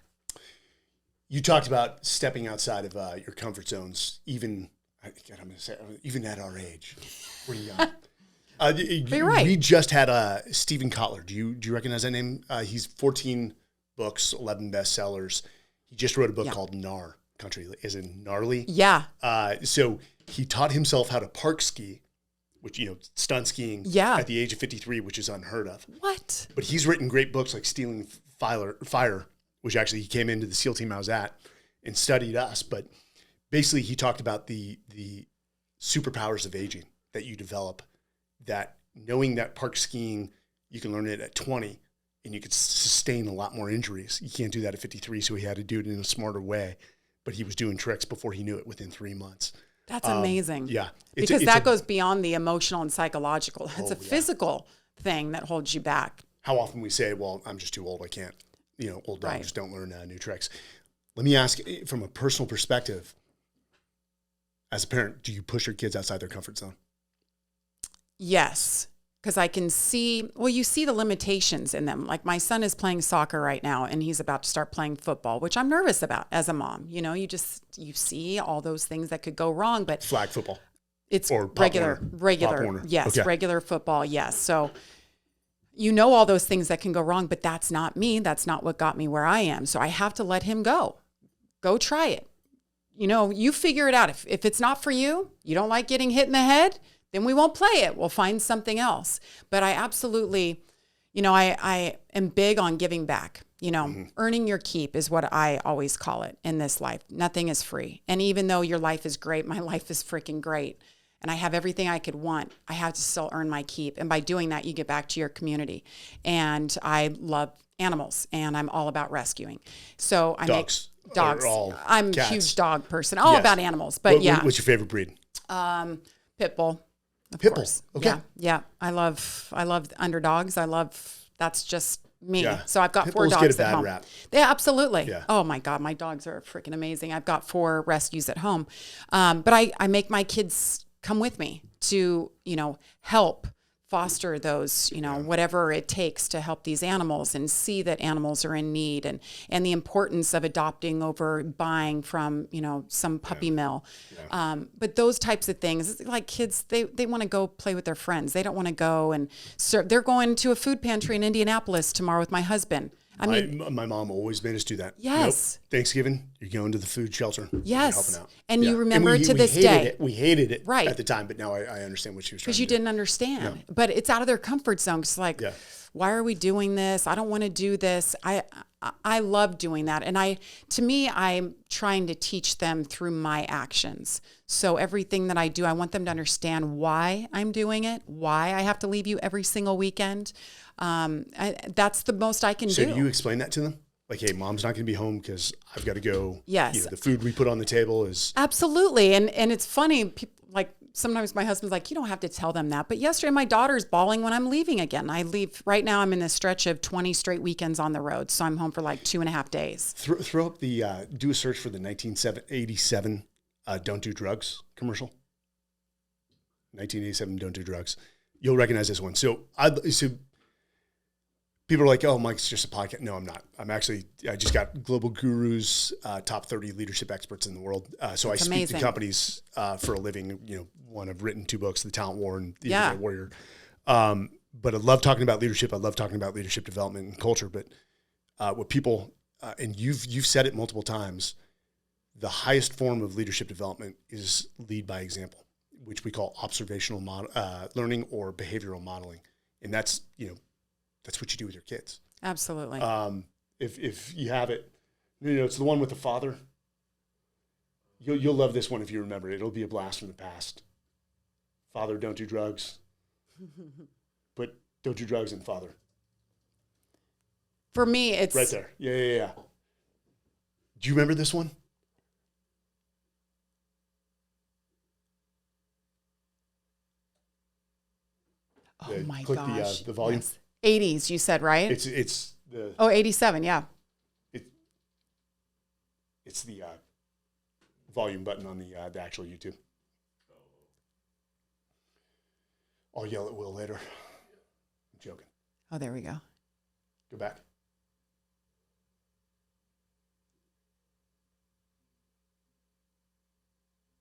You talked about stepping outside of your comfort zones, even at our age. We're young. You're right. We just had Stephen Kotler. Do you recognize that name? He's 14 books, 11 bestsellers. He just wrote a book called Gnar, country as in gnarly. Yeah. So he taught himself how to park ski, which, stunt skiing at the age of 53, which is unheard of. What? But he's written great books like Stealing Fire, which actually he came into the SEAL team I was at and studied us. But basically he talked about the superpowers of aging that you develop, that knowing that park skiing, you can learn it at 20 and you could sustain a lot more injuries. You can't do that at 53, so he had to do it in a smarter way. But he was doing tricks before he knew it within 3 months. That's amazing. Yeah. Because that goes beyond the emotional and psychological. It's a physical thing that holds you back. How often we say, well, I'm just too old, I can't. Old dogs don't learn new tricks. Let me ask, from a personal perspective, as a parent, do you push your kids outside their comfort zone? Yes, because I can see, you see the limitations in them. Like my son is playing soccer right now and he's about to start playing football, which I'm nervous about as a mom. You see all those things that could go wrong, but flag football. It's or regular, Pop Warner. Yes, okay. Regular football. Yes. So all those things that can go wrong, but that's not me. That's not what got me where I am. So I have to let him go try it. You figure it out. If it's not for you, you don't like getting hit in the head, then we won't play it. We'll find something else. But I absolutely, I am big on giving back. Earning your keep is what I always call it in this life. Nothing is free. And even though your life is great, my life is freaking great. And I have everything I could want. I have to still earn my keep. And by doing that, you get back to your community. And I love animals and I'm all about rescuing. So I dogs. Dogs. all I'm cats? a huge dog person. All Yes. about animals, but yeah. What's your favorite breed? Pit bull. Of Pit bull. course. Okay. Yeah. I love underdogs. That's just me. Yeah. So I've got Pit 4 bulls dogs get a at bad home. rap. Yeah, absolutely. Yeah. Oh my God, my dogs are freaking amazing. I've got 4 rescues at home. But I make my kids come with me to, help foster those, whatever it takes to help these animals and see that animals are in need and the importance of adopting over buying from, some puppy mill. Yeah. But those types of things, like kids, they want to go play with their friends. They don't want to go and serve. They're going to a food pantry in Indianapolis tomorrow with my husband. My mom always made us do that. Yes. Nope. Thanksgiving, you're going to the food shelter. Yes. You're helping out. And you remember it to this hated day. We hated it right. at the time, but now I understand what she was trying to do. Because you didn't understand. No. But it's out of their comfort zone. It's like, why are we doing this? I don't want to do this. I love doing that. And I'm trying to teach them through my actions. So everything that I do, I want them to understand why I'm doing it, why I have to leave you every single weekend. That's the most I can do. So do you explain that to them? Like, hey, mom's not going to be home because I've got to go. Yes. The food we put on the table is. Absolutely. And it's funny, people, like sometimes my husband's like, you don't have to tell them that. But yesterday my daughter's bawling when I'm leaving again. I leave, right now I'm in this stretch of 20 straight weekends on the road. So I'm home for like 2.5 days. Throw up do a search for the 1987 Don't Do Drugs commercial. 1987 Don't Do Drugs. You'll recognize this one. So people are like, oh, Mike's just a podcast. No, I'm not. I just got Global Gurus, top 30 leadership experts in the world. So I speak to companies for a living. I've written 2 books, The Talent War and The Internet Warrior. But I love talking about leadership. I love talking about leadership development and culture. But what people, and you've said it multiple times, the highest form of leadership development is lead by example, which we call observational learning or behavioral modeling. And that's what you do with your kids. Absolutely. If you have it, it's the one with the father. You'll love this one if you remember it. It'll be a blast from the past. Father, don't do drugs. But don't do drugs and father. For me, it's right there. Yeah. Do you remember this one? Oh my gosh. The volume. Yes. 80s, you said, right? It's the 87, yeah. It's the volume button on the actual YouTube. I'll yell at Will later. I'm joking. Oh, there we go. Go back.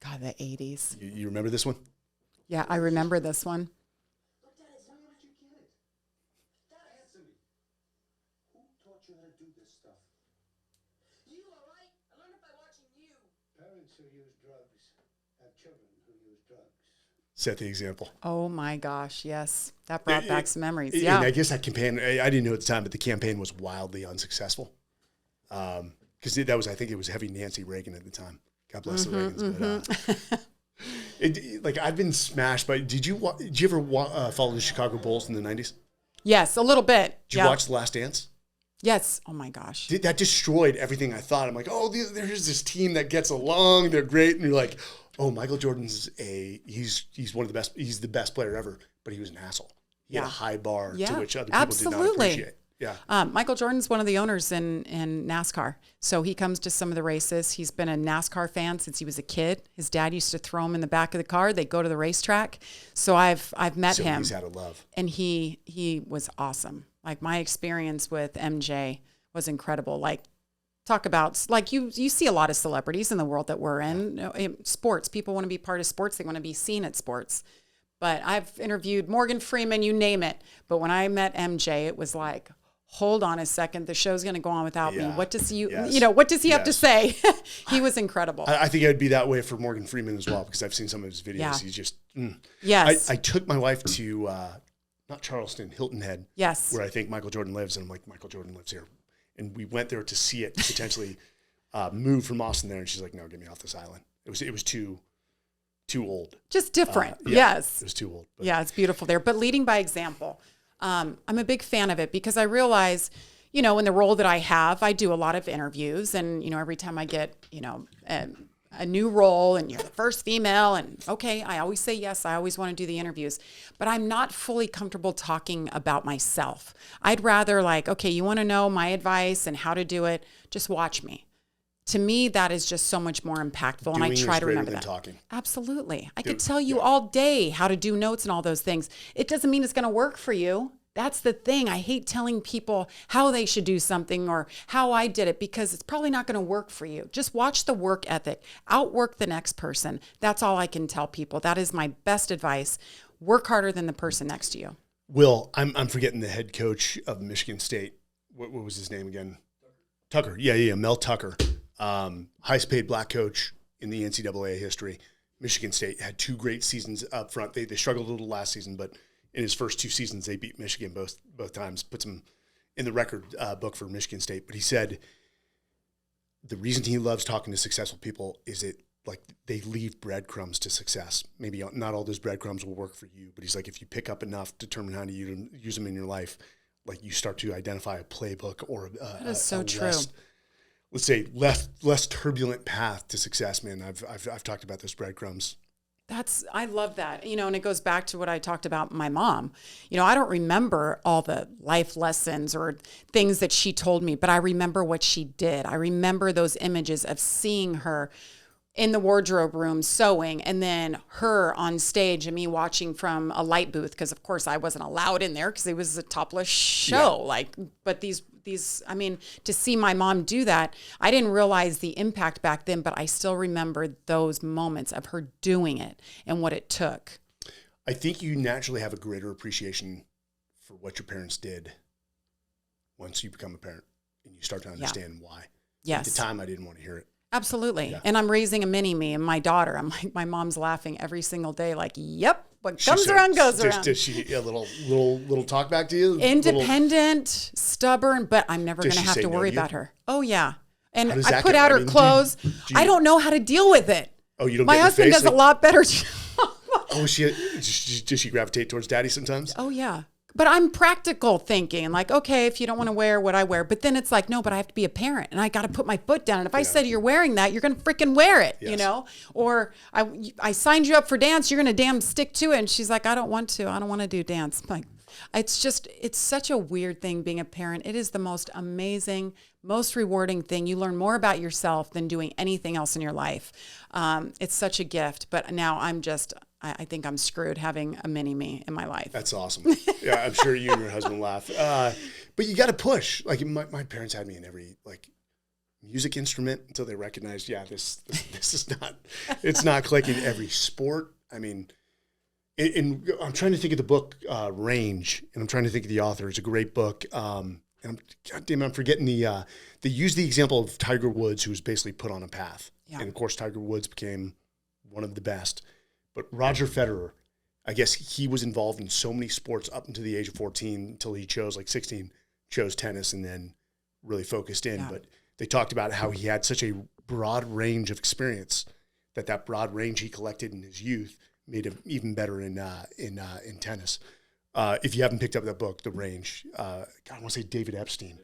God, the 80s. You remember this one? Yeah, I remember this one. Who use drugs have children who use drugs. Set the example. Oh my gosh, yes. That brought back some memories. And Yeah. I guess that campaign, I didn't know at the time, but the campaign was wildly unsuccessful. Because I think it was heavy Nancy Reagan at the time. God bless the Reagans. But I've been smashed by, did you ever follow the Chicago Bulls in the 90s? Yes, a little bit. Did you watch The Last Dance? Yes. Oh my gosh. That destroyed everything I thought. I'm like, oh, there's this team that gets along. They're great. And you're like, oh, Michael Jordan's he's one of the best. He's the best player ever, but he was an asshole. He had a high bar to which other people did not appreciate. Yeah. Michael Jordan's one of the owners in NASCAR. So he comes to some of the races. He's been a NASCAR fan since he was a kid. His dad used to throw him in the back of the car. They'd go to the racetrack. So I've met him. He's out of love. And he was awesome. Like my experience with MJ was incredible. Like talk about, like you see a lot of celebrities in the world that we're in. In sports, people want to be part of sports. They want to be seen at sports. But I've interviewed Morgan Freeman, you name it. But when I met MJ, it was like, hold on a second, the show's going to go on without me. What does he have to say? He was incredible. I think I'd be that way for Morgan Freeman as well, because I've seen some of his videos. Yeah. He's just, Yes. I took my wife to, not Charleston, Hilton Head. Yes. Where I think Michael Jordan lives. And I'm like, Michael Jordan lives here. And we went there to see it potentially move from Austin there. And she's like, no, get me off this island. It was too old. Just different. Yes. It was too old. But. Yeah, it's beautiful there. But leading by example, I'm a big fan of it because I realize, you know, in the role that I have, I do a lot of interviews, and, you know, every time I get, you know, a new role and you're the first female, and okay, I always say yes, I always want to do the interviews, but I'm not fully comfortable talking about myself. I'd rather like, okay, you want to know my advice and how to do it, just watch me. To me, that is just so much more impactful, and I try to remember that. Talking. Absolutely. I could tell you all day how to do notes and all those things. It doesn't mean it's going to work for you. That's the thing. I hate telling people how they should do something or how I did it, because it's probably not going to work for you. Just watch the work ethic. Outwork the next person. That's all I can tell people. That is my best advice. Work harder than the person next to you. Will, I'm forgetting the head coach of Michigan State. What was his name again? Tucker. Yeah, Mel Tucker. Highest paid black coach in the NCAA history. Michigan State had 2 great seasons up front. They struggled a little last season, but in his first 2 seasons, they beat Michigan both times, puts him in the record book for Michigan State. But he said the reason he loves talking to successful people is it like they leave breadcrumbs to success. Maybe not all those breadcrumbs will work for you, but he's like, if you pick up enough, determine how to use them in your life, like you start to identify a playbook or that is so true. Let's say less turbulent path to success, man. I've talked about those breadcrumbs. I love that, you know, and it goes back to what I talked about my mom. You know, I don't remember all the life lessons or things that she told me, but I remember what she did. I remember those images of seeing her in the wardrobe room sewing, and then her on stage and me watching from a light booth, because of course I wasn't allowed in there because it was a topless show. Yeah. But these, I mean, to see my mom do that, I didn't realize the impact back then, but I still remember those moments of her doing it and what it took. I think you naturally have a greater appreciation for what your parents did once you become a parent and you start to understand why. Yes. At the time, I didn't want to hear it. Absolutely. Yeah. And I'm raising a mini-me and my daughter. I'm like, my mom's laughing every single day, like, yep, what comes around goes around. Does she a little talk back to you? Independent, stubborn, but I'm never going to have to worry about her. Oh, yeah. And I put out her clothes. I don't know how to deal with it. Oh, you don't My get husband does a lot better. Does she gravitate towards daddy sometimes? Oh, yeah. But I'm practical thinking, like, okay, if you don't want to wear what I wear, but then it's like, no, but I have to be a parent and I got to put my foot down. And if I said you're wearing that, you're going to freaking wear it, you know? Or I signed you up for dance, you're going to damn stick to it. And she's like, I don't want to. I don't want to do dance. I'm like, it's such a weird thing being a parent. It is the most amazing, most rewarding thing. You learn more about yourself than doing anything else in your life. It's such a gift. But now I think I'm screwed having a mini-me in my life. That's awesome. Yeah, I'm sure you and your husband laugh. But you got to push. Like my parents had me in every music instrument until they recognized, this is it's not clicking. Every sport. I mean, and I'm trying to think of the book Range, and I'm trying to think of the author. It's a great book. And I'm forgetting they use the example of Tiger Woods, who was basically put on a path. Yeah. And of course, Tiger Woods became one of the best. But Roger Federer, I guess he was involved in so many sports up until the age of 14 until he chose, 16, chose tennis and then really focused in. Yeah. But they talked about how he had such a broad range of experience that broad range he collected in his youth made him even better in tennis. If you haven't picked up that book, The Range, I want to say David Epstein.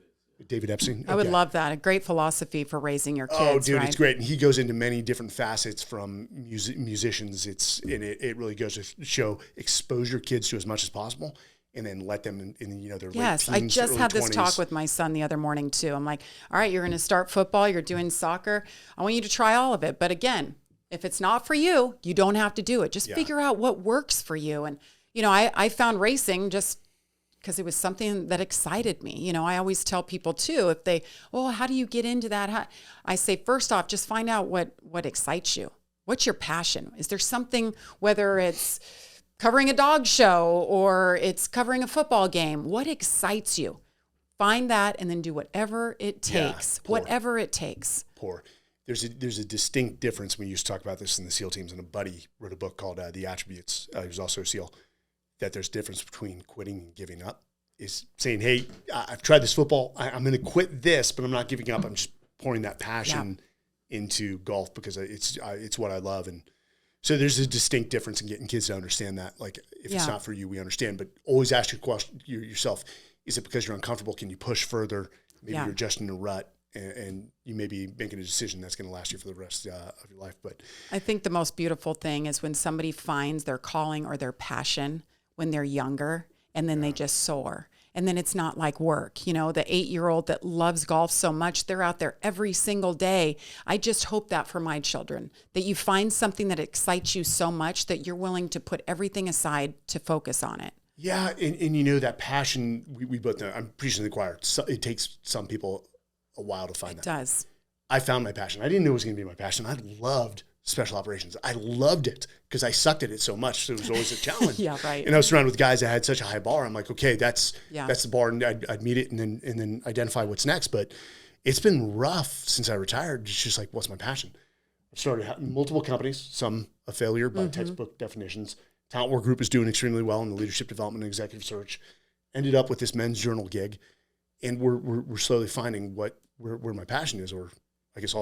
I would love that. A great philosophy for raising your kids. Oh, dude, right? It's great. And he goes into many different facets from musicians. It really goes to show expose your kids to as much as possible and then let them in their late teens. Yes, I just had this 20s. talk with my son the other morning too. I'm like, all right, you're going to start football. You're doing soccer. I want you to try all of it. But again, if it's not for you, you don't have to do it. Just figure out what works for you. And, I found racing just because it was something that excited me. I always tell people too, how do you get into that? I say, first off, just find out what excites you. What's your passion? Is there something, whether it's covering a dog show or it's covering a football game, what excites you? Find that and then do whatever it takes, whatever it takes. There's a distinct difference. We used to talk about this in the SEAL teams, and a buddy wrote a book called The Attributes. He was also a SEAL. That there's a difference between quitting and giving up. Is saying, hey, I've tried this football. I'm going to quit this, but I'm not giving up. I'm just pouring that passion into golf because it's what I love. And so there's a distinct difference in getting kids to understand that. Like, if it's not for you, we understand. But always ask yourself, Is it because you're uncomfortable? Can you push further? Maybe Yeah. you're just in a rut and you may be making a decision that's going to last you for the rest of your life. But I think the most beautiful thing is when somebody finds their calling or their passion when they're younger, and then they just soar. And then it's not like work. You know, the 8-year-old that loves golf so much, they're out there every single day. I just hope that for my children, that you find something that excites you so much that you're willing to put everything aside to focus on it. yeah, and you know, that passion, we both know, I'm preaching to the choir. So it takes some people a while to find It that. does. I found my passion. I didn't know it was going to be my passion. I loved special operations. I loved it because I sucked at it so much. So it was always a challenge. Yeah, right. And I was surrounded with guys that had such a high bar. I'm like, okay, that's Yeah. the bar, and I'd meet it and then identify what's next. But it's been rough since I retired. It's just like, what's my passion? I've started multiple companies, some a failure by textbook definitions. Talent War Group is doing extremely well in the leadership development and executive search. Ended up with this men's journal gig, and we're slowly finding where my passion is, or I guess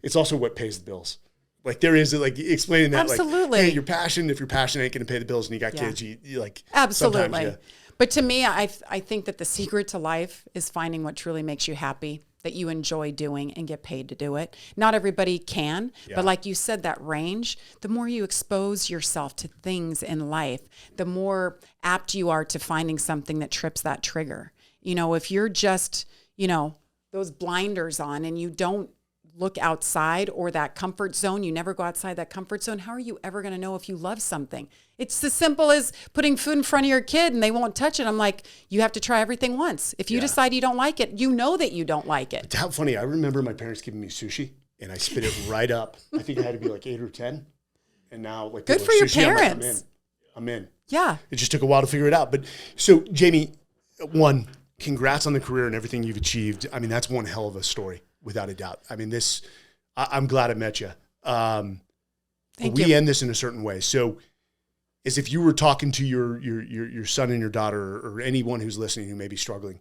it's also what pays the bills. Like there is like explaining that, Absolutely. like, hey, your passion, if your passion ain't going to pay the bills and you got kids, you like Absolutely. sometimes, But to me, I think that the secret to life is finding what truly makes you happy, that you enjoy doing and get paid to do it. Not everybody can, but like you said, that range, the more you expose yourself to things in life, the more apt you are to finding something that trips that trigger. You know, if you're just, you know, those blinders on and you don't look outside or that comfort zone, you never go outside that comfort zone, how are you ever going to know if you love something? It's as simple as putting food in front of your kid and they won't touch it. I'm like, you have to try everything once. If you decide you don't like it, you know that you don't like it. It's how funny. I remember my parents giving me sushi and I spit it right up. I think I had to be like 8 or 10. And now, like, Good people for are your sushi, I'm like, parents. I'm in. Yeah. It just took a while to figure it out. But so, Jamie, one, congrats on the career and everything you've achieved. I mean, that's one hell of a story, without a doubt. I mean, I'm glad I met you. Thank we you. end this in a certain way. So, as if you were talking to your son and your daughter, or anyone who's listening who may be struggling,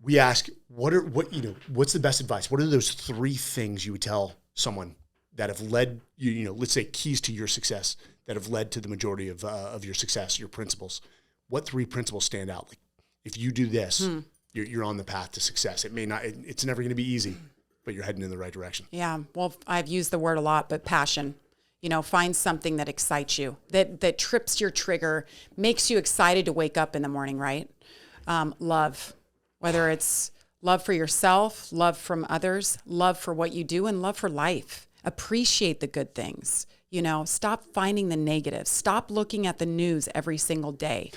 we ask, what's the best advice? What are those 3 things you would tell someone that have led you, let's say keys to your success, that have led to the majority of your success, your principles? What 3 principles stand out? Like, if you do this, you're on the path to success. It may not, it's never going to be easy, but you're heading in the right direction. Yeah. Well, I've used the word a lot, but passion. You know, find something that excites you, that trips your trigger, makes you excited to wake up in the morning, right? Love, whether it's love for yourself, love from others, love for what you do, and love for life. Appreciate the good things. You know, stop finding the negatives. Stop looking at the news every single day.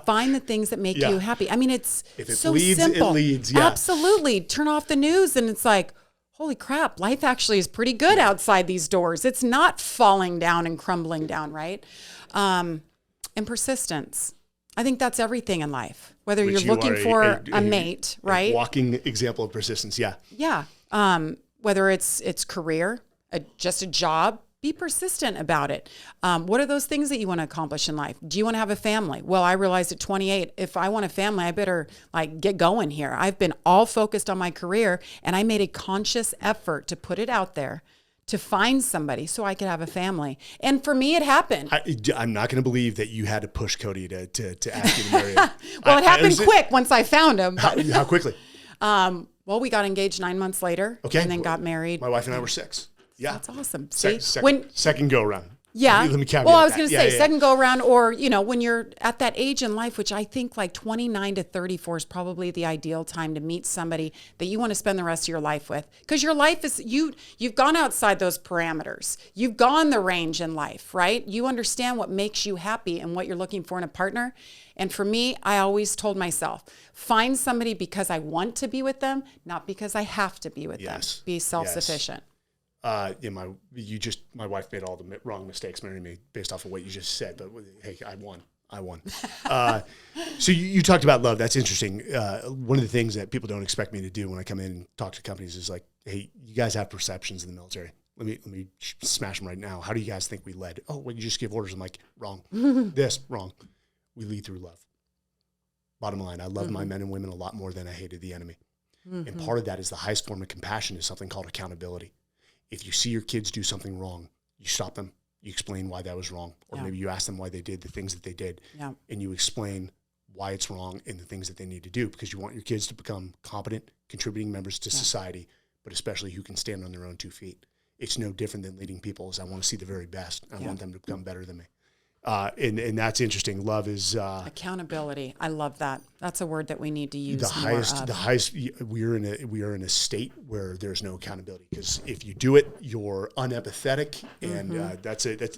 Find the things that make you happy. I mean, it's If it so bleeds, simple. it leads. Yeah. Absolutely. Turn off the news and it's like, holy crap, life actually is pretty good outside these doors. It's not falling down and crumbling down, right? And persistence. I think that's everything in life. Whether Which you're you looking are for a mate, right? Walking example of persistence. Yeah. Yeah. Whether it's career, just a job, be persistent about it. What are those things that you want to accomplish in life? Do you want to have a family? Well, I realized at 28, if I want a family, I better get going here. I've been all focused on my career and I made a conscious effort to put it out there to find somebody so I could have a family. And for me, it happened. I'm not going to believe that you had to push Cody to ask you to marry him. Well, it happened quick once I found him. How quickly? Well, we got engaged 9 months later and then got married. My wife and I were 6. Yeah. That's awesome. See, Second go around. Yeah. Let me caveat well, I was that. going to say second go around, or, when you're at that age in life, which I think like 29 to 34 is probably the ideal time to meet somebody that you want to spend the rest of your life with. Because your life is, you've gone outside those parameters. You've gone the range in life, right? You understand what makes you happy and what you're looking for in a partner. And for me, I always told myself, find somebody because I want to be with them, not because I have to be with them. Be self-sufficient. My wife made all the wrong mistakes marrying me based off of what you just said, but hey, I won. So you talked about love. That's interesting. One of the things that people don't expect me to do when I come in and talk to companies is like, hey, you guys have perceptions in the military. Let me smash them right now. How do you guys think we led? Oh, well, you just give orders. I'm like, wrong. Wrong. We lead through love. Bottom line, I love my men and women a lot more than I hated the enemy. And part of that is the highest form of compassion is something called accountability. If you see your kids do something wrong, you stop them, you explain why that was wrong, or maybe you ask them why they did the things that they did, and you explain why it's wrong and the things that they need to do, because you want your kids to become competent, contributing members to society, but especially who can stand on their own 2 feet. It's no different than leading people as I want to see the very best. I want them to become better than me. And that's interesting. Love is accountability. I love that. That's a word that we need to use. The highest. We are in a state where there's no accountability, because if you do it, you're unempathetic, and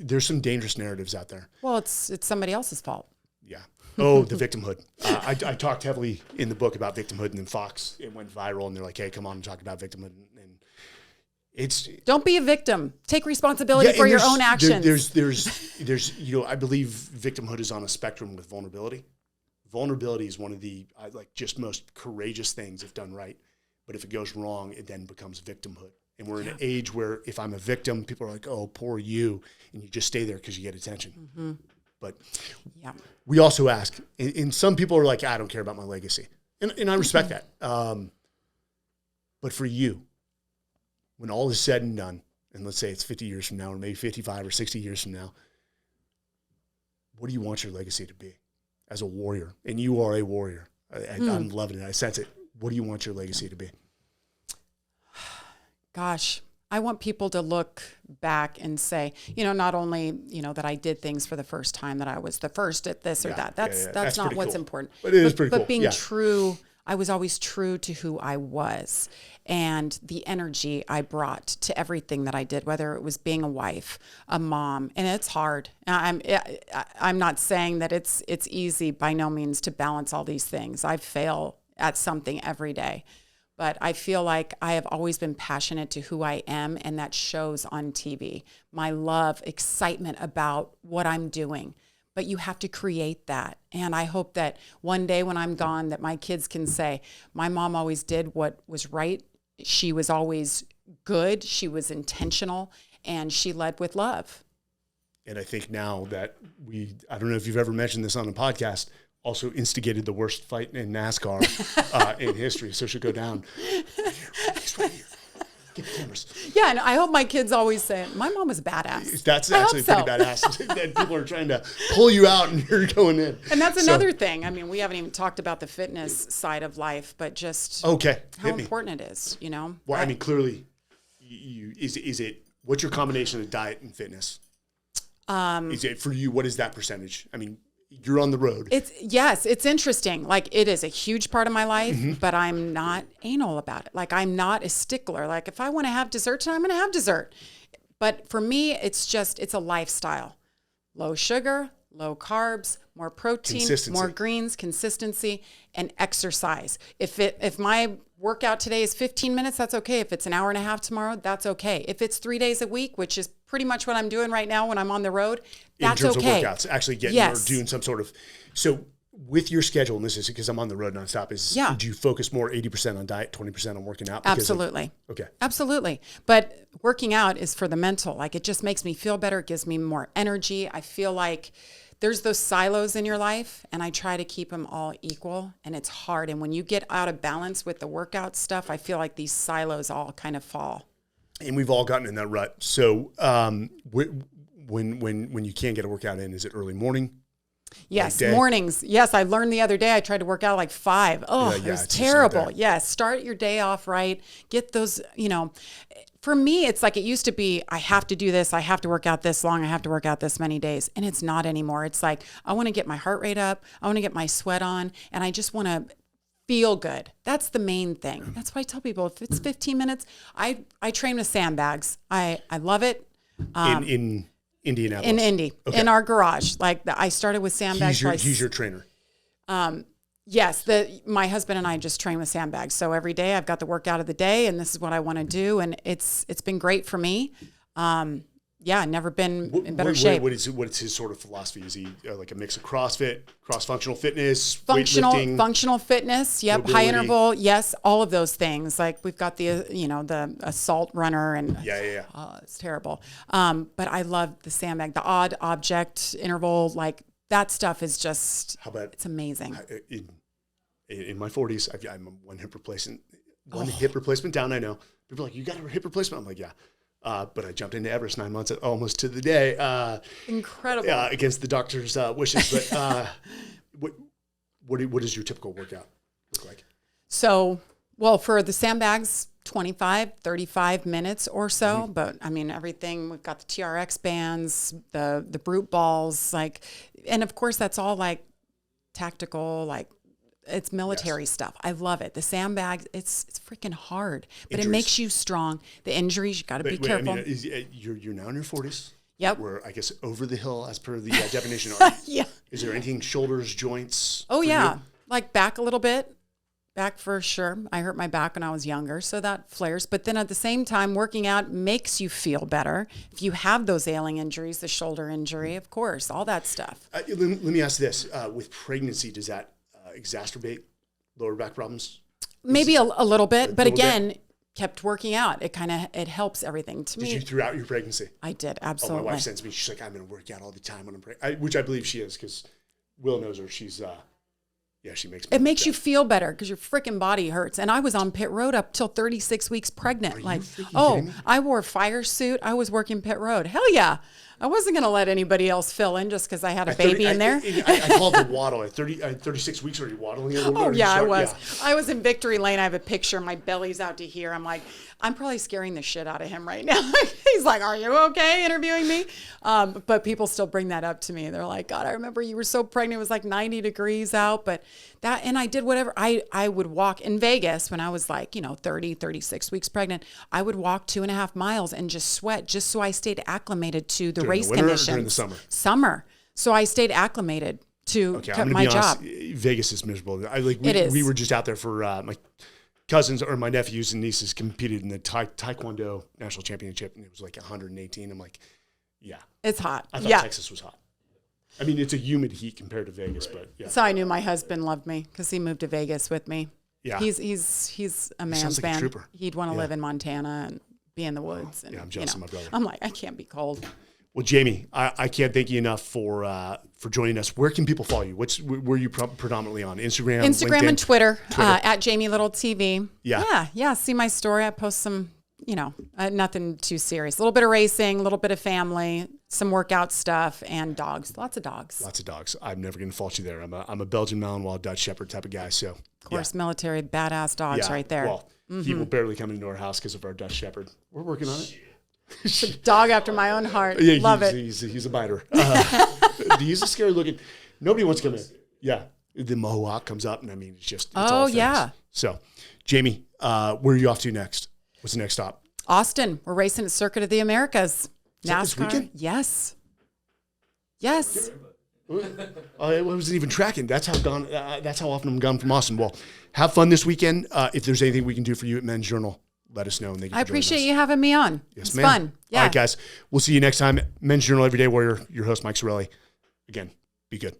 there's some dangerous narratives out there. Well, it's somebody else's fault. Yeah. Oh, the victimhood. I talked heavily in the book about victimhood, and then Fox, it went viral, and they're like, "Hey, come on and talk about victimhood." And don't be a victim. Take responsibility for your own actions. There's I believe victimhood is on a spectrum with vulnerability. Vulnerability is one of the just most courageous things if done right. But if it goes wrong, it then becomes victimhood. And we're in an age where if I'm a victim, people are like, "Oh, poor you," and you just stay there because you get attention. But we also ask, and some people are like, "I don't care about my legacy," and I respect that. But for you, when all is said and done, and let's say it's 50 years from now, or maybe 55 or 60 years from now, what do you want your legacy to be as a warrior? And you are a warrior. I'm loving it. I sense it. What do you want your legacy to be? Gosh, I want people to look back and say, not only, that I did things for the first time, that I was the first at this or that. That's not what's important. But it is pretty cool. But being true, I was always true to who I was and the energy I brought to everything that I did, whether it was being a wife, a mom, and it's hard. I'm not saying that it's easy by no means to balance all these things. I fail at something every day. But I feel like I have always been passionate to who I am, and that shows on TV. My love, excitement about what I'm doing. But you have to create that. And I hope that one day when I'm gone, that my kids can say, my mom always did what was right. She was always good. She was intentional, and she led with love. And I think now that I don't know if you've ever mentioned this on the podcast, also instigated the worst fight in NASCAR in history. So she'll go down. He's right here. Get the cameras. Yeah, and I hope my kids always say, my mom was a badass. That's actually pretty badass. That people are trying to pull you out and you're going in. And that's another thing. I mean, we haven't even talked about the fitness side of life, but just how important it is, Well, I mean, clearly, is it, what's your combination of diet and fitness? Is it for you, what is that percentage? I mean, you're on the road. It's interesting. Like, it is a huge part of my life, but I'm not anal about it. Like, I'm not a stickler. Like, if I want to have dessert tonight, I'm going to have dessert. But for me, it's a lifestyle. Low sugar, low carbs, more protein, more greens, consistency, and exercise. If my workout today is 15 minutes, that's okay. If it's an hour and a half tomorrow, that's okay. If it's 3 days a week, which is pretty much what I'm doing right now when I'm on the road, that's okay. In terms of workouts, actually getting or doing some sort of, so with your schedule, and this is because I'm on the road nonstop, do you focus more 80% on diet, 20% on working out? Absolutely. Okay. Absolutely. But working out is for the mental. Like, it just makes me feel better. It gives me more energy. I feel like there's those silos in your life, and I try to keep them all equal, and it's hard. And when you get out of balance with the workout stuff, I feel like these silos all kind of fall. And we've all gotten in that rut. So when you can't get a workout in, is it early morning? Yes, mornings. Yes, I learned the other day I tried to work out at like 5. Oh, it was terrible. Yes, start your day off right. Get those, for me, it's like it used to be, I have to do this. I have to work out this long. I have to work out this many days. And it's not anymore. It's like, I want to get my heart rate up. I want to get my sweat on. And I just want to feel good. That's the main thing. That's why I tell people, if it's 15 minutes, I train with sandbags. I love it. In Indianapolis? In Indy, in our garage. Like, I started with sandbags. He's your trainer? Yes, my husband and I just train with sandbags. So every day I've got the workout of the day, and this is what I want to do, and it's been great for me. Never been in better shape. What is his sort of philosophy? Is he like a mix of CrossFit, cross-functional fitness, weightlifting? Functional fitness, yep. Mobility. High interval, yes, all of those things. Like, we've got the assault runner, and it's terrible. But I love the sandbag, the odd object interval, like that stuff is just, it's amazing. In my 40s, I'm one hip replacement down. I know people are like, you got a hip replacement? I'm like, yeah. But I jumped into Everest 9 months, almost to the day. Incredible. Against the doctor's wishes. But what does your typical workout look like? So, well, for the sandbags, 25, 35 minutes or so. But I mean, everything, we've got the TRX bands, the brute balls, and of course that's all like tactical, like it's military stuff. I love it. The sandbags, it's freaking hard, but Injuries. it makes you strong. The injuries, you got to be careful. I mean, you're now in your 40s. Yep. We're, I guess, over the hill as per the definition. Yeah. Is there anything, shoulders, joints? Oh for yeah. you? Like back a little bit. Back for sure. I hurt my back when I was younger, so that flares. But then at the same time, working out makes you feel better. If you have those ailing injuries, the shoulder injury, of course, all that stuff. Let me ask this. With pregnancy, does that exacerbate lower back problems? Maybe a little bit, but little again, kept working out. It helps everything to me. Did you throughout your pregnancy? I did, Oh, absolutely. my wife sends me. She's like, I'm going to work out all the time when I'm pregnant, which I believe she is because Will knows her. She's, she makes me. It makes you feel better because your freaking body hurts. And I was on pit road up till 36 weeks pregnant. Are you Like, freaking kidding me? I wore a fire suit. I was working pit road. Hell yeah. I wasn't going to let anybody else fill in just because I had a baby in there. I called it waddle. At 36 weeks, are you waddling a little bit? Oh Or you yeah, I start- was. yeah. I was in Victory Lane. I have a picture. My belly's out to here. I'm like, I'm probably scaring the shit out of him right now. He's like, "Are you okay?" Interviewing me. But people still bring that up to me. They're like, "God, I remember you were so pregnant. It was like 90 degrees out." But that, and I did whatever. I would walk in Vegas when I was like, 30, 36 weeks pregnant. I would walk 2.5 miles and just sweat, just so I stayed acclimated to the During race the winter or conditions. during the summer? Summer. So I stayed acclimated to Okay, I'm my gonna be honest. job. Vegas is miserable. It is. We were just out there for my cousins or my nephews and nieces competed in the Taekwondo national championship, and it was like 118. I'm like, yeah, It's hot. I thought Yeah. Texas was hot. I mean, it's a humid heat compared to Vegas, but yeah, So I knew my husband loved me because he moved to Vegas with me. yeah. He's a man's sounds like a man. trooper. He'd want to Yeah. live in Montana and be in the woods. And, Yeah, I'm jealous of my brother. I'm like, I can't be cold. Well, Jamie, I can't thank you enough for joining us. Where can people follow you? Where are you predominantly on? Instagram, Instagram LinkedIn? and Twitter. At Jamie Little TV. Yeah. Yeah. See my story. I post some, nothing too serious. A little bit of racing, a little bit of family, some workout stuff, and dogs. Lots of dogs. Lots of dogs. I'm never going to fault you there. I'm a Belgian Malinois Dutch Shepherd type of guy. So Of course, military badass dogs right there. Well, he will barely come into our house because of our Dutch Shepherd. We're working on it. Dog after my own heart. Yeah, Love it. He's a biter. He's a scary looking. Nobody wants to come in. Yeah, the Mohawk comes up, and I mean, it's all things. yeah. So, Jamie, where are you off to next? What's the next stop? Austin. We're racing at Circuit of the Americas. that this weekend? Yes. I wasn't even tracking. That's how gone. That's how often I'm gone from Austin. Well, have fun this weekend. If there's anything we can do for you at Men's Journal, let us know. And they can I appreciate you having me on. Yes, It's ma'am. fun. Yeah. All right, guys. We'll see you next time. Men's Journal Everyday Warrior. Your host, Mike Sarraille. Again, be good.